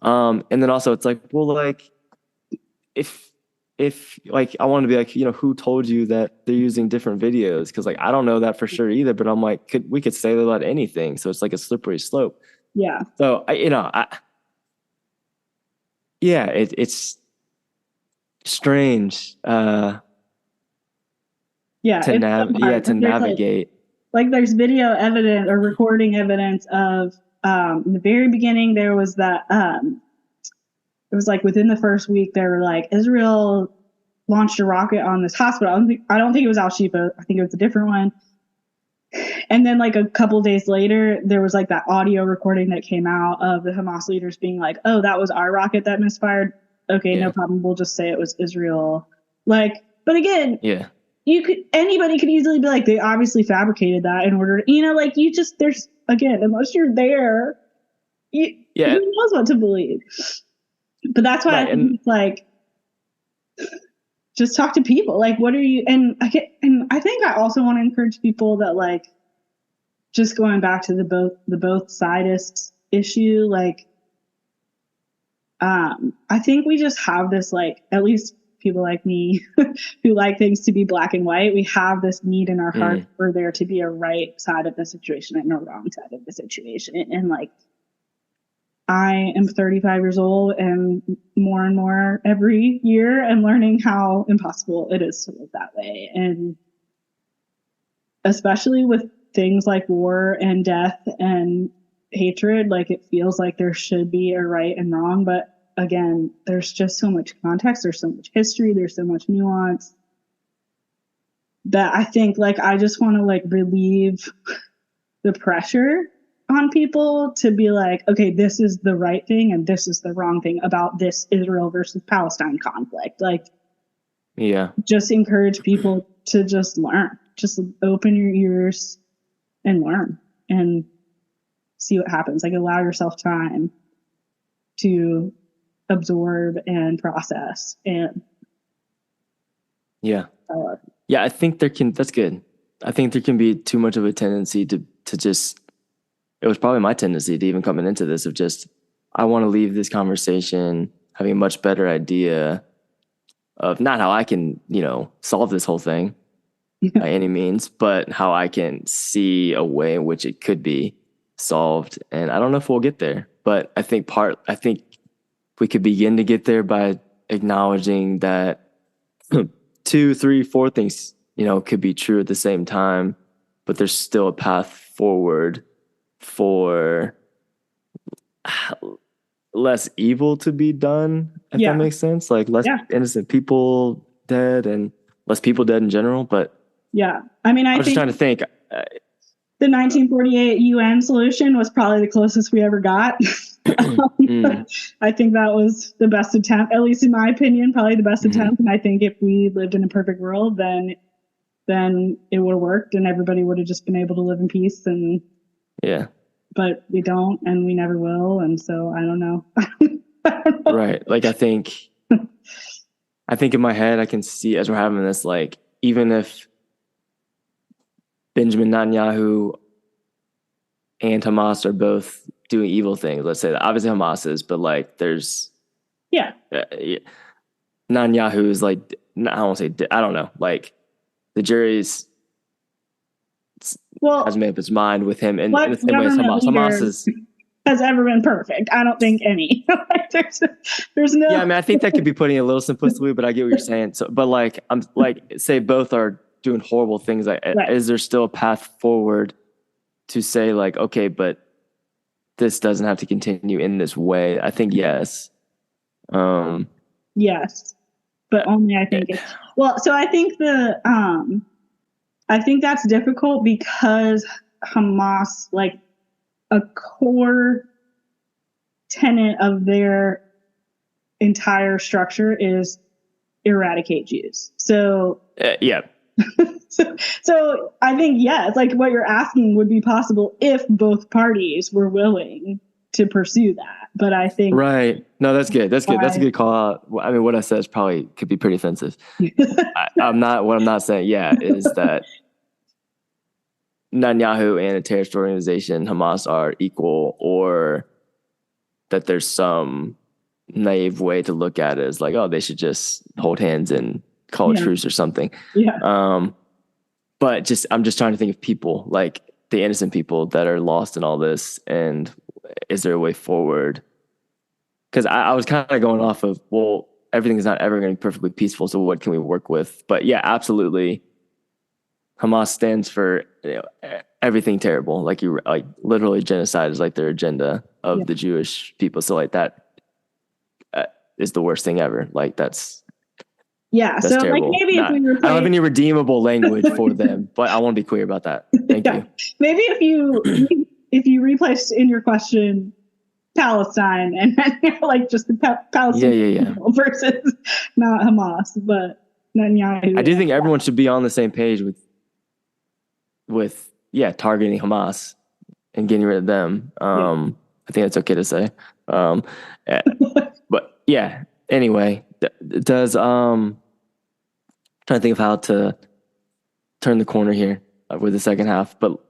Yeah. And then also it's like, well, like if like, I want to be like, who told you that they're using different videos? Cause like, I don't know that for sure either, but I'm like, we could say that about anything. So it's like a slippery slope. Yeah. So it's strange. To navigate. Like there's video evidence or recording evidence of in the very beginning there was that it was like within the first week they were like Israel launched a rocket on this hospital. I don't think it was Al Shifa. I think it was a different one. And then like a couple days later there was like that audio recording that came out of the Hamas leaders being like, oh, that was our rocket that misfired. Okay, no problem. We'll just say it was Israel. Like, but again, anybody could easily be like, they obviously fabricated that in order, there's again, unless you're there, who knows what to believe. But that's why I think it's like, just talk to people. Like, what are you? And I think I also want to encourage people that like, just going back to the both sidist issue, like, I think we just have this, like, at least people like me who like things to be black and white, we have this need in our heart for there to be a right side of the situation and a wrong side of the situation. And like, I am 35 years old and more every year I'm learning how impossible it is to live that way. And especially with things like war and death and hatred, like it feels like there should be a right and wrong. But again, there's just so much context, there's so much history, there's so much nuance that I think like I just want to like relieve the pressure on people to be like, okay, this is the right thing and this is the wrong thing about this Israel versus Palestine conflict. Like, just encourage people to just learn, just open your ears and learn and see what happens. Like, allow yourself time to absorb and process and I think that's good. I think there can be too much of a tendency to just, it was probably my tendency to even coming into this of just, I want to leave this conversation having a much better idea of not how I can, solve this whole thing by any means, but how I can see a way in which it could be solved. And I don't know if we'll get there, but I think we could begin to get there by acknowledging that 2, 3, 4 things, could be true at the same time, but there's still a path forward for less evil to be done, if that makes sense. Like less innocent people dead and less people dead in general. But I mean, I was just trying to think. The 1948 UN solution was probably the closest we ever got. I think that was the best attempt, at least in my opinion, probably the best attempt. And I think if we lived in a perfect world, then it would have worked and everybody would have just been able to live in peace. And but we don't, and we never will. And so I don't know. Right. Like I think in my head, I can see as we're having this, like, even if Benjamin Netanyahu and Hamas are both doing evil things, let's say that obviously Hamas is, but like there's Netanyahu is like, I won't say, I don't know, like the jury's has made up its mind with him, and in the same way as Hamas is has ever been perfect. I don't think any. Like, there's no. Yeah, I mean, I think that could be putting it a little simplistically, but I get what you're saying. So, but like, I'm like, say both are doing horrible things. Like, Right. is there still a path forward to say like, okay, but this doesn't have to continue in this way? I think yes. Yes, but only I think. Well, so I think I think that's difficult because Hamas, like, a core tenet of their entire structure is eradicate Jews. So Yeah. so I think, yeah, it's like what you're asking would be possible if both parties were willing to pursue that. But I think Right. No, that's good. That's good. That's a good call out. I mean, what I said is probably could be pretty offensive. What I'm not saying, is that Netanyahu and a terrorist organization, Hamas, are equal, or that there's some naive way to look at it as like, oh, they should just hold hands and call a truce or something. Yeah. But I'm just trying to think of people, like the innocent people that are lost in all this, and is there a way forward? Because I was kind of going off of, well, everything's not ever going to be perfectly peaceful, so what can we work with? But yeah, absolutely. Hamas stands for everything terrible. Like literally genocide is like their agenda of the Jewish people. So like that is the worst thing ever. Like that's so terrible. Like maybe if we I don't have any redeemable language for them, but I want to be clear about that. Thank you. Maybe if you replaced in your question Palestine and like just the Palestinian people versus not Hamas, but Netanyahu. I do think everyone should be on the same page with targeting Hamas and getting rid of them. I think that's okay to say. But yeah, anyway, does trying to think of how to turn the corner here with the second half, but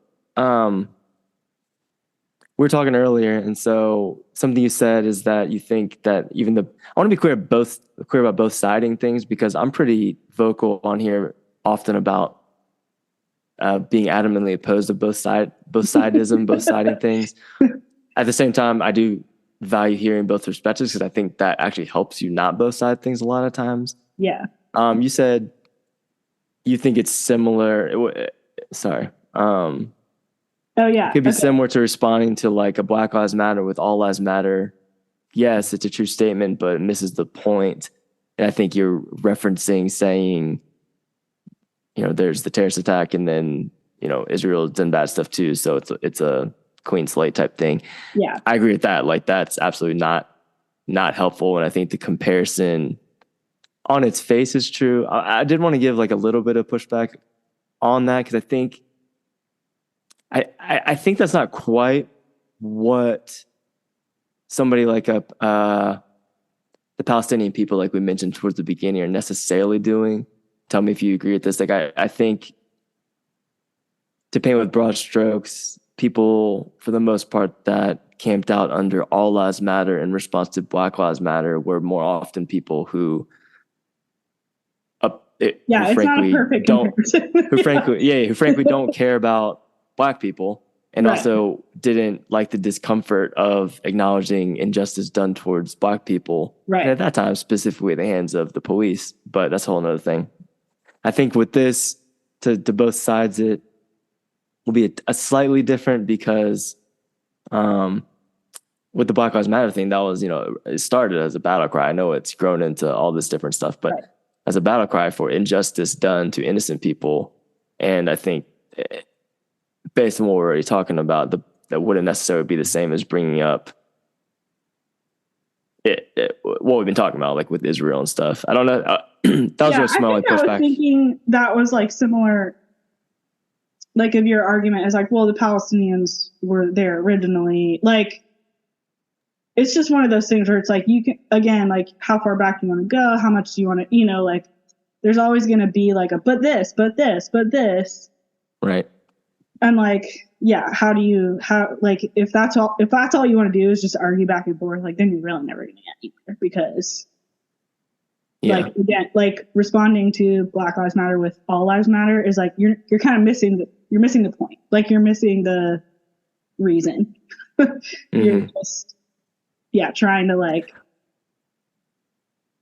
we were talking earlier, and so something you said is that you think that I want to be clear about both siding things, because I'm pretty vocal on here often about being adamantly opposed to both sidism, both siding things. At the same time, I do value hearing both perspectives, because I think that actually helps you not both side things a lot of times. Yeah. You said you think it's similar. Sorry. Oh yeah. It could be similar to responding to like a Black Lives Matter with All Lives Matter. Yes, it's a true statement, but it misses the point. And I think you're referencing saying, there's the terrorist attack, and then, Israel's done bad stuff too. So it's a clean slate type thing. Yeah. I agree with that. Like that's absolutely not helpful. And I think the comparison on its face is true. I did want to give like a little bit of pushback on that, because I think that's not quite what somebody like the Palestinian people, like we mentioned towards the beginning, are necessarily doing. Tell me if you agree with this. Like I think, to paint with broad strokes, people for the most part that camped out under All Lives Matter in response to Black Lives Matter were more often people who it's not a perfect comparison. who frankly don't care about Black people, and also didn't like the discomfort of acknowledging injustice done towards Black people. Right. And at that time, specifically at the hands of the police. But that's a whole other thing. I think with this, to both sides, it will be a slightly different, because with the Black Lives Matter thing, that was, it started as a battle cry. I know it's grown into all this different stuff, but as a battle cry for injustice done to innocent people. And I think, based on what we're already talking about, that wouldn't necessarily be the same as bringing up what we've been talking about, like with Israel and stuff. I don't know. That was really small pushback. I was thinking that was like similar. Like if your argument is like, well, the Palestinians were there originally. Like, it's just one of those things where it's like, you can, again, like how far back you want to go, how much do you want to, like there's always going to be like but this. Right. And like, if that's all you want to do is just argue back and forth, like then you're really never going to get anywhere, because like, again, like responding to Black Lives Matter with All Lives Matter is like, you're kind of missing the point. Like you're missing the reason. You're Mhm. just, trying to like,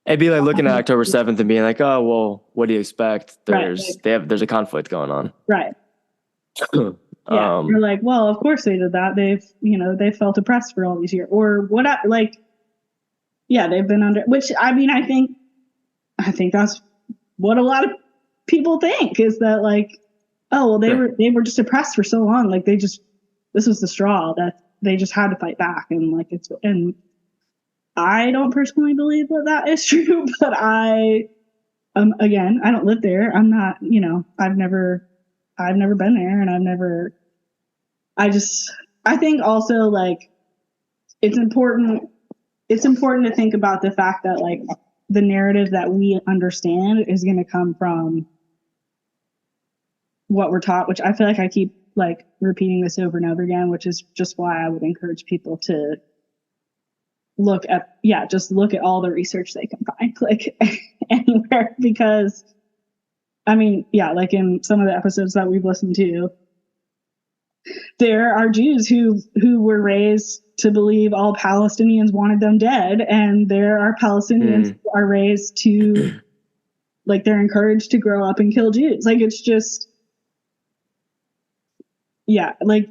It'd be like looking at October 7th and being like, oh, well, what do you expect? Right, There's a conflict going on. right. Yeah. You're like, well, of course they did that. They felt oppressed for all these years or what, like, yeah, they've been under, which I mean, I think that's what a lot of people think is that like, oh, well, they were just oppressed for so long. Like this was the straw that they just had to fight back. And like, and I don't personally believe that is true, but again, I don't live there. I'm not, I've never been there and I think also like it's important to think about the fact that like the narrative that we understand is going to come from what we're taught, which I feel like I keep like repeating this over and over again, which is just why I would encourage people to look at all the research they can find, like anywhere, because I mean, like in some of the episodes that we've listened to, there are Jews who were raised to believe all Palestinians wanted them dead, and there are Palestinians who are raised to like they're encouraged to grow up and kill Jews. Like it's just like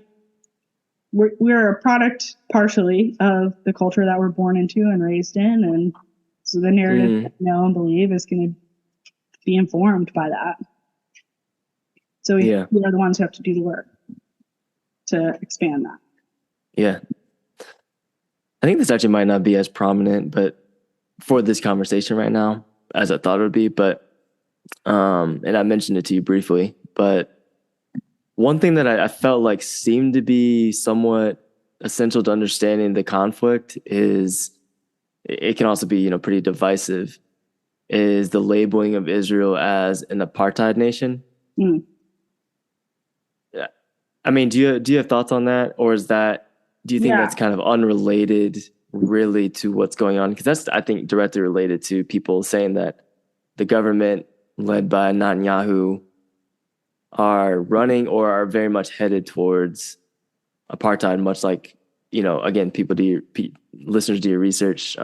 we're a product partially of the culture that we're born into and raised in, and so the narrative that we know and believe is going to be informed by that. So we are the ones who have to do the work to expand that. Yeah. I think this actually might not be as prominent, but for this conversation right now, as I thought it would be, but and I mentioned it to you briefly, but one thing that I felt like seemed to be somewhat essential to understanding the conflict is it can also be, pretty divisive, is the labeling of Israel as an apartheid nation. Yeah. I mean, do you have thoughts on that, or do you think that's kind of unrelated really to what's going on? Because that's, I think, directly related to people saying that the government led by Netanyahu are running or are very much headed towards apartheid, much like, again, listeners do your research,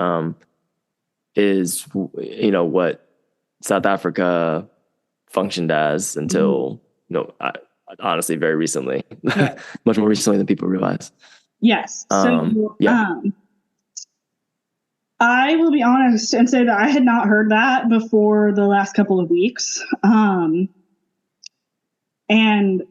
is, what South Africa functioned as until, honestly, very recently, much more recently than people realize. Yes. So, I will be honest and say that I had not heard that before the last couple of weeks. And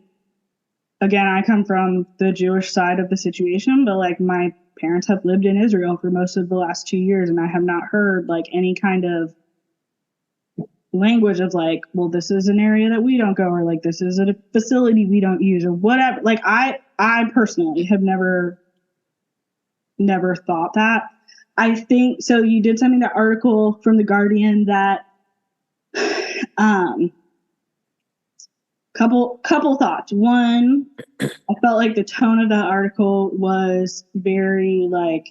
again, I come from the Jewish side of the situation, but like my parents have lived in Israel for most of the last 2 years, and I have not heard like any kind of language of like, well, this is an area that we don't go, or like this is a facility we don't use, or whatever. Like I personally have never thought that. I think so. You did send me that article from The Guardian that couple thoughts. One, I felt like the tone of that article was very like,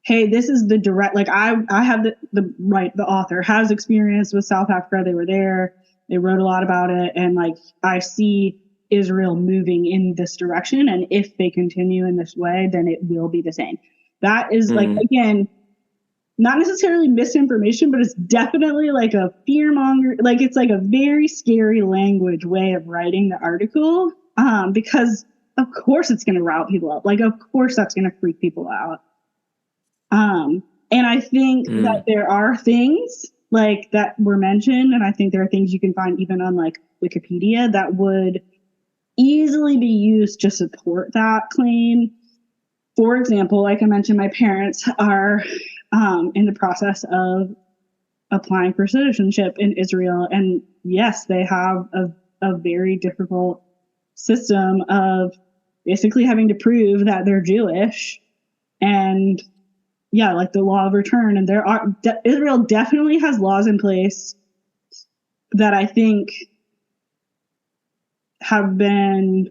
hey, this is the direct, like I have the author has experience with South Africa. They were there. They wrote a lot about it. And like, I see Israel moving in this direction. And if they continue in this way, then it will be the same. That is like, again, not necessarily misinformation, but it's definitely like a fearmonger. Like it's like a very scary language way of writing the article, because of course it's going to rile people up. Like, of course that's going to freak people out. And I think that there are things like that were mentioned, and I think there are things you can find even on like Wikipedia that would easily be used to support that claim. For example, like I mentioned, my parents are in the process of applying for citizenship in Israel. And yes, they have a very difficult system of basically having to prove that they're Jewish. And like the law of return. And Israel definitely has laws in place that I think have been,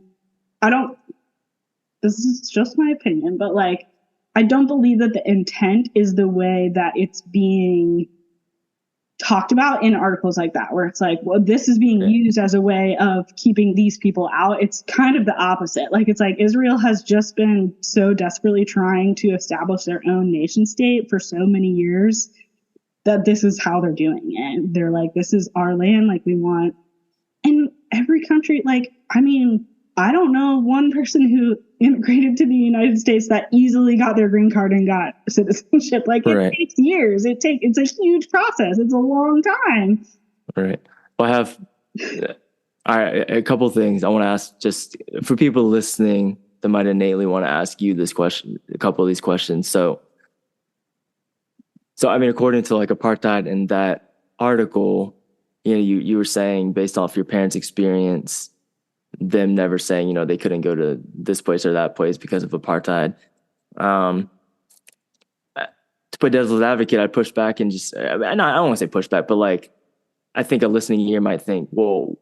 this is just my opinion, but like, I don't believe that the intent is the way that it's being talked about in articles like that, where it's like, well, this is being used as a way of keeping these people out. It's kind of the opposite. Like, it's like Israel has just been so desperately trying to establish their own nation state for so many years that this is how they're doing it. They're like, this is our land. Like, we want, and every country, like, I mean, I don't know one person who immigrated to the United States that easily got their green card and got citizenship. Like, it takes years. It's a huge process. It's a long time. Right. Well, I have a couple of things I want to ask, just for people listening that might innately want to ask you this question, a couple of these questions. So I mean, according to like apartheid in that article, you know, you were saying, based off your parents' experience, them never saying, you know, they couldn't go to this place or that place because of apartheid. To play devil's advocate, I'd push back and just, I don't want to say push back, but like, I think a listening ear might think, well,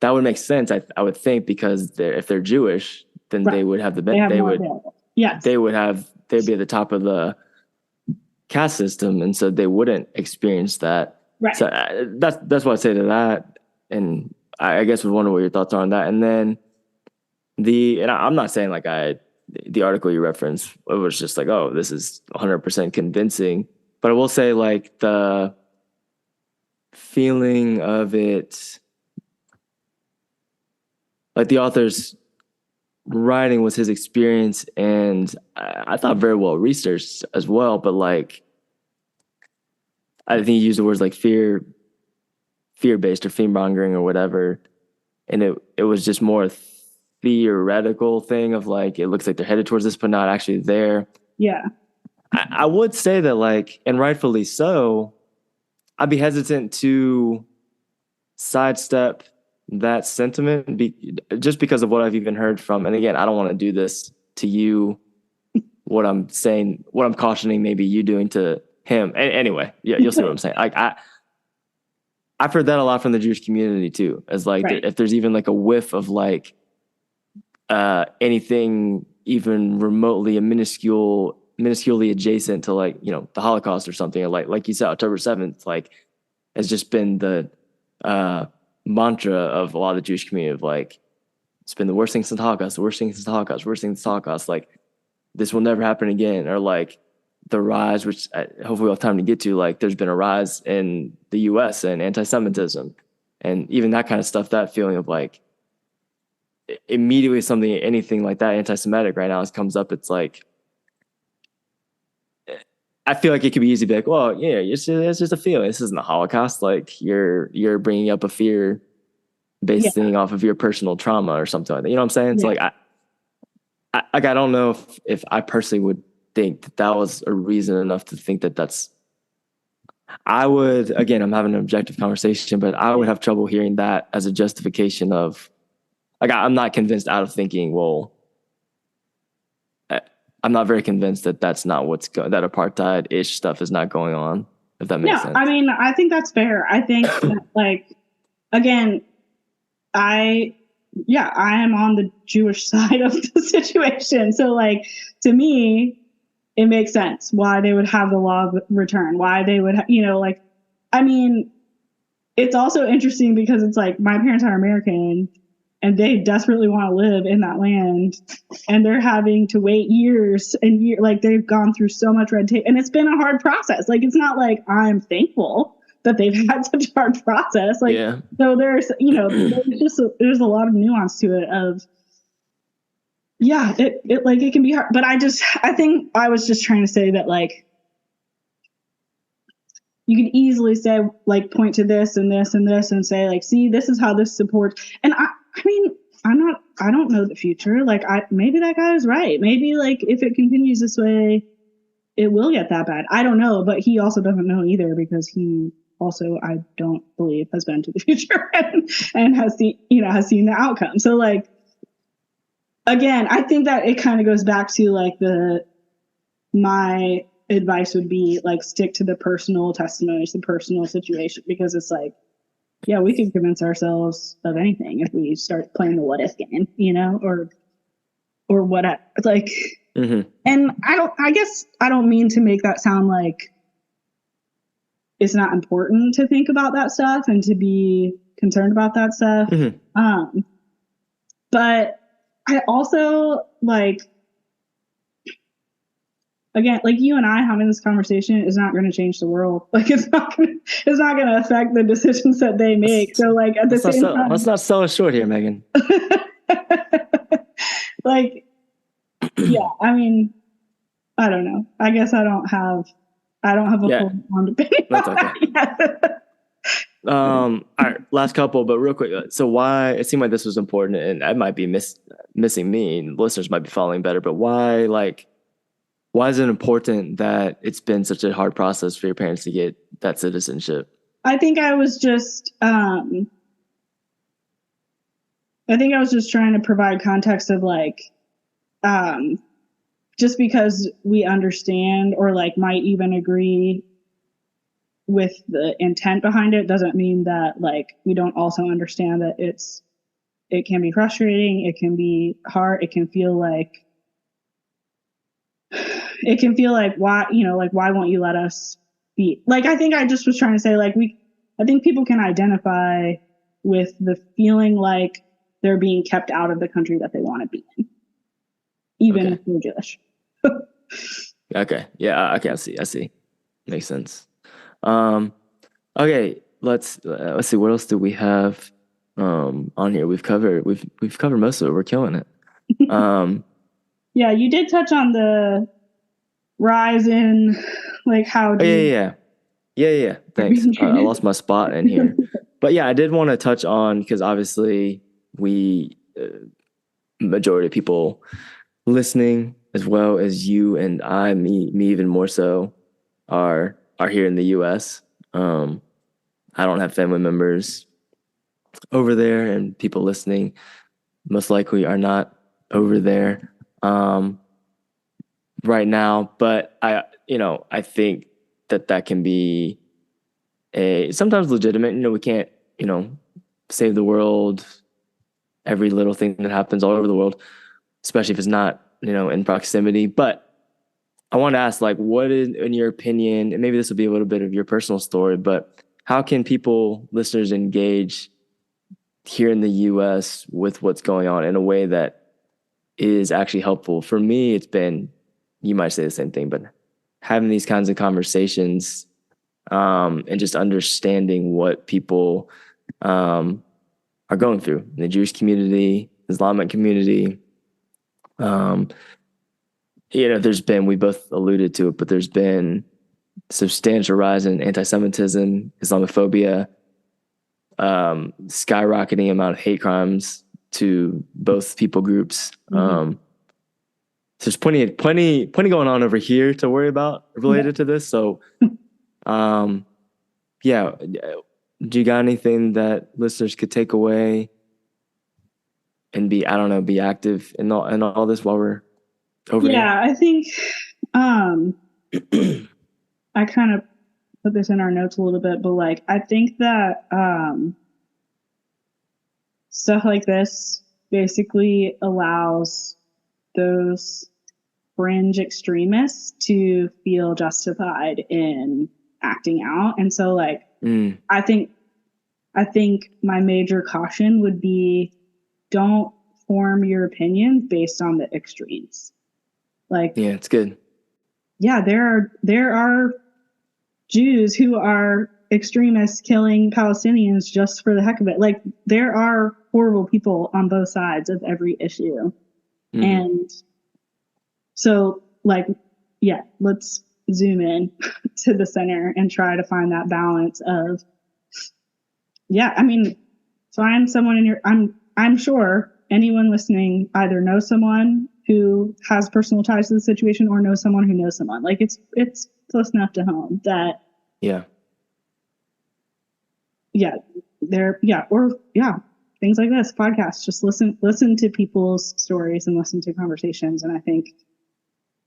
that would make sense. I would think, because if they're Jewish, then they would have they'd be at the top of the caste system, and so they wouldn't experience that. Right. So that's what I say to that, and I guess would wonder what your thoughts are on that. And then I'm not saying like the article you referenced, it was just like, oh, this is 100% convincing, but I will say like the feeling of it, like the author's writing was his experience, and I thought very well researched as well, but like I think he used the words like fear-based or fear-mongering or whatever, and it was just more theoretical thing of like, it looks like they're headed towards this but not actually there. Yeah. I would say that, like, and rightfully so, I'd be hesitant to sidestep that sentiment just because of what I've even heard from, and again, I don't want to do this to you, what I'm saying, what I'm cautioning maybe you doing to him. Anyway, yeah, you'll see what I'm saying. Like, I've heard that a lot from the Jewish community too, as like, if there's even like a whiff of like anything even remotely a minusculely adjacent to like, you know, the Holocaust or something, or like you said, October 7th, like, has just been the mantra of a lot of the Jewish community of like, it's been the worst thing since the Holocaust, the worst thing since the Holocaust, worst thing since the Holocaust, like, this will never happen again. Or like the rise, which hopefully we'll have time to get to, like, there's been a rise in the US and anti-Semitism and even that kind of stuff, that feeling of like, immediately anything like that anti-Semitic right now comes up, it's like, I feel like it could be easy to be like, well, yeah, it's just a feeling. This isn't the Holocaust. Like, you're bringing up a fear-based thing off of your personal trauma or something like that. You know what I'm saying? It's like, I don't know if I personally would think that was a reason enough to think that's. I would, again, I'm having an objective conversation, but I would have trouble hearing that as a justification of, like, I'm not convinced out of thinking, well, I'm not very convinced that that's not that apartheid-ish stuff is not going on, if that makes sense. I mean, I think that's fair. I think that, like, again, I am on the Jewish side of the situation. So, like, to me, it makes sense why they would have the law of return, why they would, like, I mean, it's also interesting because it's like, my parents are American and they desperately want to live in that land, and they're having to wait years and years. Like, they've gone through so much red tape, and it's been a hard process. Like, it's not like I'm thankful that they've had such a hard process. Like, so there's, there's a lot of nuance to it of, it like, it can be hard, but I think I was just trying to say that, like, you can easily say, like, point to this and this and this and say, like, see, this is how this supports. And I mean, I don't know the future. Like, maybe that guy is right. Maybe, like, if it continues this way, it will get that bad. I don't know, but he also doesn't know either, because he also, I don't believe, has been to the future and has seen the outcome. So, like, again, I think that it kind of goes back to, like, my advice would be, like, stick to the personal testimonies, the personal situation, because it's like, yeah, we can convince ourselves of anything if we start playing the what if game, or whatever. Like, and I guess I don't mean to make that sound like it's not important to think about that stuff and to be concerned about that stuff. Mm-hmm. But I also like, again, like you and I having this conversation is not going to change the world. Like it's not going to affect the decisions that they make. So like at the same time, let's not sell us short here, Megan. Like, yeah, I mean, I don't know. I guess I don't have a full opinion. That's okay. All right, last couple, but real quick. So why, it seemed like this was important, and I might be missing me, and listeners might be following better, but why is it important that it's been such a hard process for your parents to get that citizenship? I think I was just trying to provide context of like, just because we understand or like might even agree with the intent behind it doesn't mean that like we don't also understand that it can be frustrating, it can be hard, it can feel like why, you know, like why won't you let us be, like I think I just was trying to say like I think people can identify with the feeling like they're being kept out of the country that they want to be in, even if they're Jewish. Okay. Yeah. Okay. I see. Makes sense. Okay. Let's see. What else do we have on here? We've covered most of it. We're killing it. Yeah, you did touch on the rise in like how. Yeah. Thanks. I lost my spot in here, but yeah, I did want to touch on, because obviously we majority of people listening, as well as you and I, me even more so, are here in the U.S. I don't have family members over there, and people listening most likely are not over there right now. But I think that can be sometimes legitimate. You know, we can't, save the world, every little thing that happens all over the world, especially if it's not, in proximity. But I want to ask, like, what is, in your opinion, and maybe this will be a little bit of your personal story, but how can listeners engage here in the U.S. with what's going on in a way that is actually helpful? For me, it's been, you might say the same thing, but having these kinds of conversations and just understanding what people are going through in the Jewish community, Islamic community. There's been, we both alluded to it, but there's been substantial rise in anti-Semitism, Islamophobia, skyrocketing amount of hate crimes to both people groups. So there's plenty going on over here to worry about related to this. So, yeah. Do you got anything that listeners could take away and be active in all this while we're over here? Yeah, I think I kind of put this in our notes a little bit, but like I think that stuff like this basically allows those fringe extremists to feel justified in acting out. And so like I think my major caution would be, don't form your opinions based on the extremes. Like, yeah, it's good. Yeah, there are Jews who are extremists killing Palestinians just for the heck of it. Like, there are horrible people on both sides of every issue. And so, like, yeah, let's zoom in to the center and try to find that balance of, yeah, I mean, find someone in your, I'm sure anyone listening either knows someone who has personal ties to the situation or knows someone who knows someone. Like it's close enough to home that things like this podcast, just listen to people's stories and listen to conversations. And I think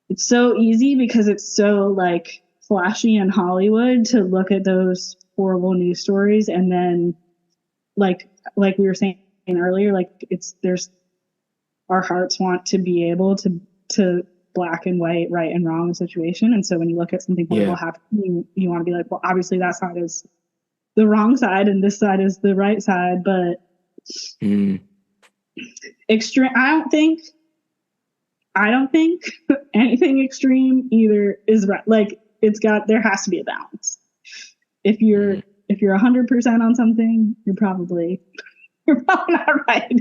it's so easy because it's so like flashy in Hollywood to look at those horrible news stories and then like we were saying earlier, like there's our hearts want to be able to black and white, right and wrong situation. And so when you look at something horrible happening, you want to be like, well, obviously that side is the wrong side and this side is the right side. But extreme, I don't think anything extreme either is right. Like there has to be a balance. If you're 100% on something, you're probably not right.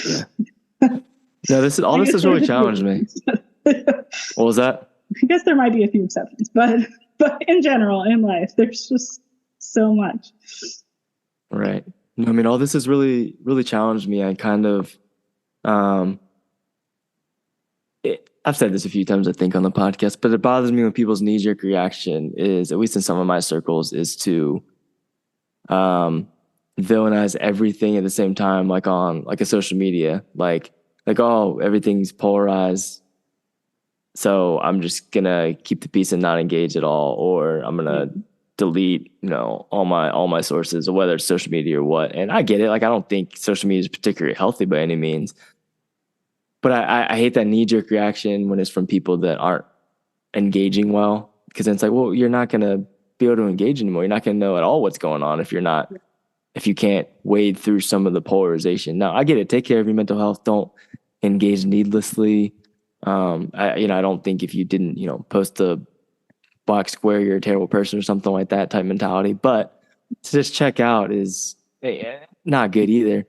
Yeah. No, this has really challenged me. What was that? I guess there might be a few exceptions, but in general, in life, there's just so much. Right. I mean, all this has really, really challenged me. I kind of, I've said this a few times, I think, on the podcast, but it bothers me when people's knee-jerk reaction is, at least in some of my circles, is to villainize everything at the same time, like on like a social media, like oh, everything's polarized, so I'm just gonna keep the peace and not engage at all, or I'm gonna delete, all my sources, or whether it's social media or what. And I get it. Like, I don't think social media is particularly healthy by any means. But I hate that knee-jerk reaction when it's from people that aren't engaging well, because then it's like, well, you're not going to be able to engage anymore. You're not going to know at all what's going on if you can't wade through some of the polarization. Now, I get it. Take care of your mental health. Don't engage needlessly. I don't think if you didn't, post a black square, you're a terrible person or something like that type mentality. But to just check out is not good either.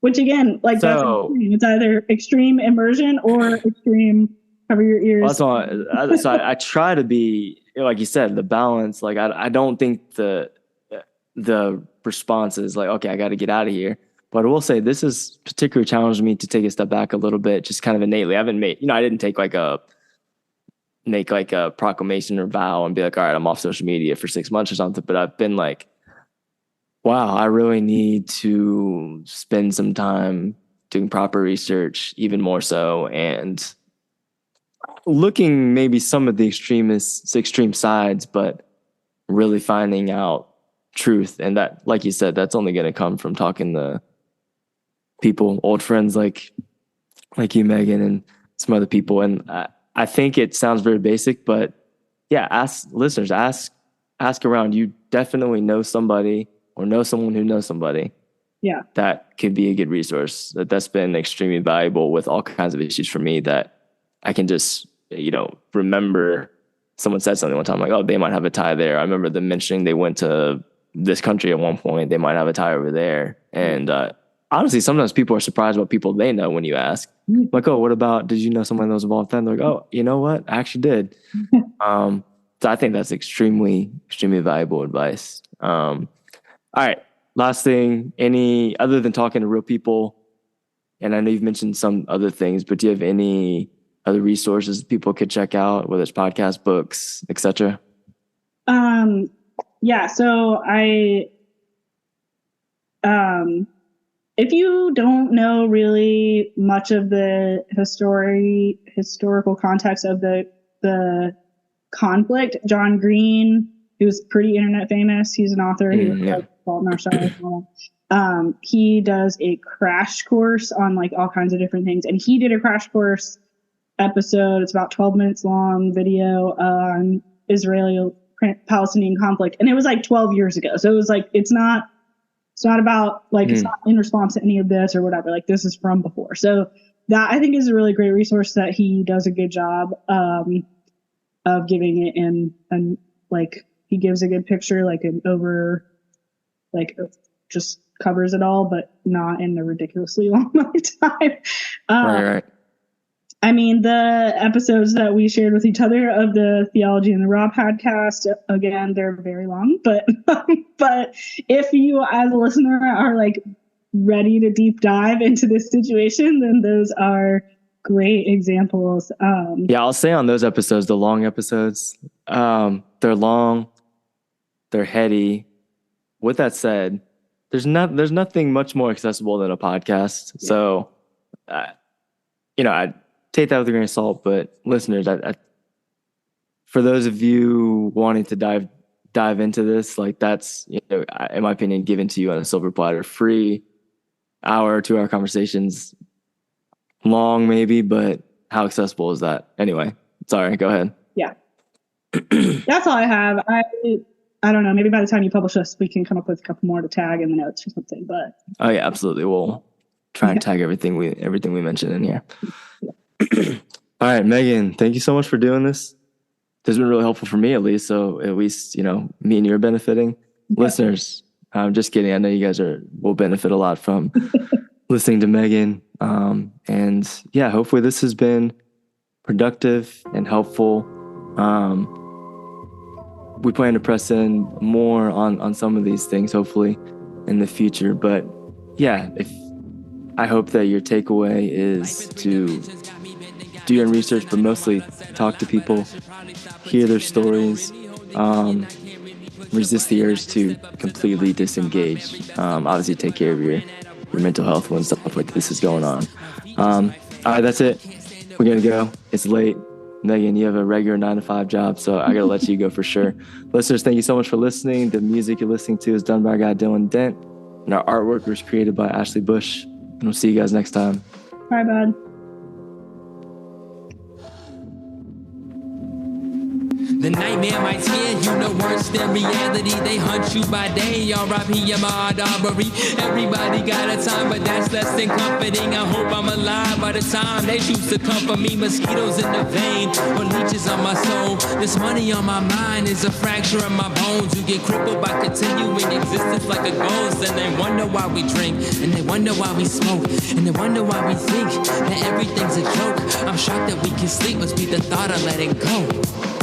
Which again, like, that's extreme. It's either extreme immersion or extreme cover your ears. So I try to be, like you said, the balance. Like, I don't think the response is like, okay, I got to get out of here. But I will say this has particularly challenged me to take a step back a little bit, just kind of innately. I haven't made, I didn't take make a proclamation or vow and be like, all right, I'm off social media for 6 months or something. But I've been like, wow, I really need to spend some time doing proper research, even more so, and looking maybe some of the extreme sides, but really finding out truth. And that, like you said, that's only going to come from talking to people, old friends like you, Megan, and some other people. And I think it sounds very basic, but yeah, ask around. You definitely know somebody, or know someone who knows somebody. Yeah. That could be a good resource. That's been extremely valuable with all kinds of issues for me, that I can just, remember someone said something one time, like, oh, they might have a tie there. I remember them mentioning they went to this country at one point. They might have a tie over there. And honestly, sometimes people are surprised about people they know when you ask. Like, oh, did you know someone that was involved then? They're like, oh, you know what? I actually did. So I think that's extremely, extremely valuable advice. All right. Last thing, other than talking to real people, and I know you've mentioned some other things, but do you have any other resources people could check out, whether it's podcasts, books, etc.? Yeah. So if you don't know really much of the historical context of the conflict, John Green, who's pretty internet famous, he's an author. He was like Fault in Our Stars. He does a crash course on like all kinds of different things, and he did a crash course episode. It's about 12 minutes long video on Israeli-Palestinian conflict, and it was like 12 years ago. So it was like it's not about like it's not in response to any of this or whatever. Like, this is from before. So that, I think, is a really great resource that he does a good job of giving it in, and like he gives a good picture, like an over, like just covers it all, but not in a ridiculously long amount of time. Right. I mean, the episodes that we shared with each other of the Theology in the Raw podcast, again, they're very long, but if you as a listener are like ready to deep dive into this situation, then those are great examples. Yeah, I'll say on those episodes, the long episodes, they're long, they're heady. With that said, there's nothing much more accessible than a podcast. Yeah. So, I take that with a grain of salt, but listeners, for those of you wanting to dive into this, like, that's, in my opinion, given to you on a silver platter, free 1-2 hour conversations, long maybe, but how accessible is that? Anyway, sorry, go ahead. Yeah. That's all I have. I don't know. Maybe by the time you publish this, we can come up with a couple more to tag in the notes or something. But oh yeah, absolutely. We'll try and tag everything we mentioned in here. All right, Megan, thank you so much for doing this. This has been really helpful for me, at least. So at least, me and you are benefiting. Listeners, I'm just kidding. I know you guys will benefit a lot from listening to Megan. And yeah, hopefully this has been productive and helpful. We plan to press in more on some of these things, hopefully, in the future. But yeah, I hope that your takeaway is to do your own research, but mostly talk to people, hear their stories, resist the urge to completely disengage. Obviously, take care of your mental health when stuff like this is going on. All right, that's it. We're going to go. It's late. Megan, you have a regular 9-to-5 job, so I got to let you go for sure. Listeners, thank you so much for listening. The music you're listening to is done by our guy, Dylan Dent, and our artwork was created by Ashley Bush. And we'll see you guys next time. Bye, bud. The nightmare might scare you no worse than reality. They hunt you by day, R.I.P. Ahmaud Arbery. Everybody got a time, but that's less than comforting. I hope I'm alive by the time they choose to comfort me. Mosquitoes in the vein, or leeches on my soul. This money on my mind is a fracture in my bones. You get crippled by continuing existence like a ghost. And they wonder why we drink, and they wonder why we smoke, and they wonder why we think that everything's a joke. I'm shocked that we can sleep, must be the thought of letting go.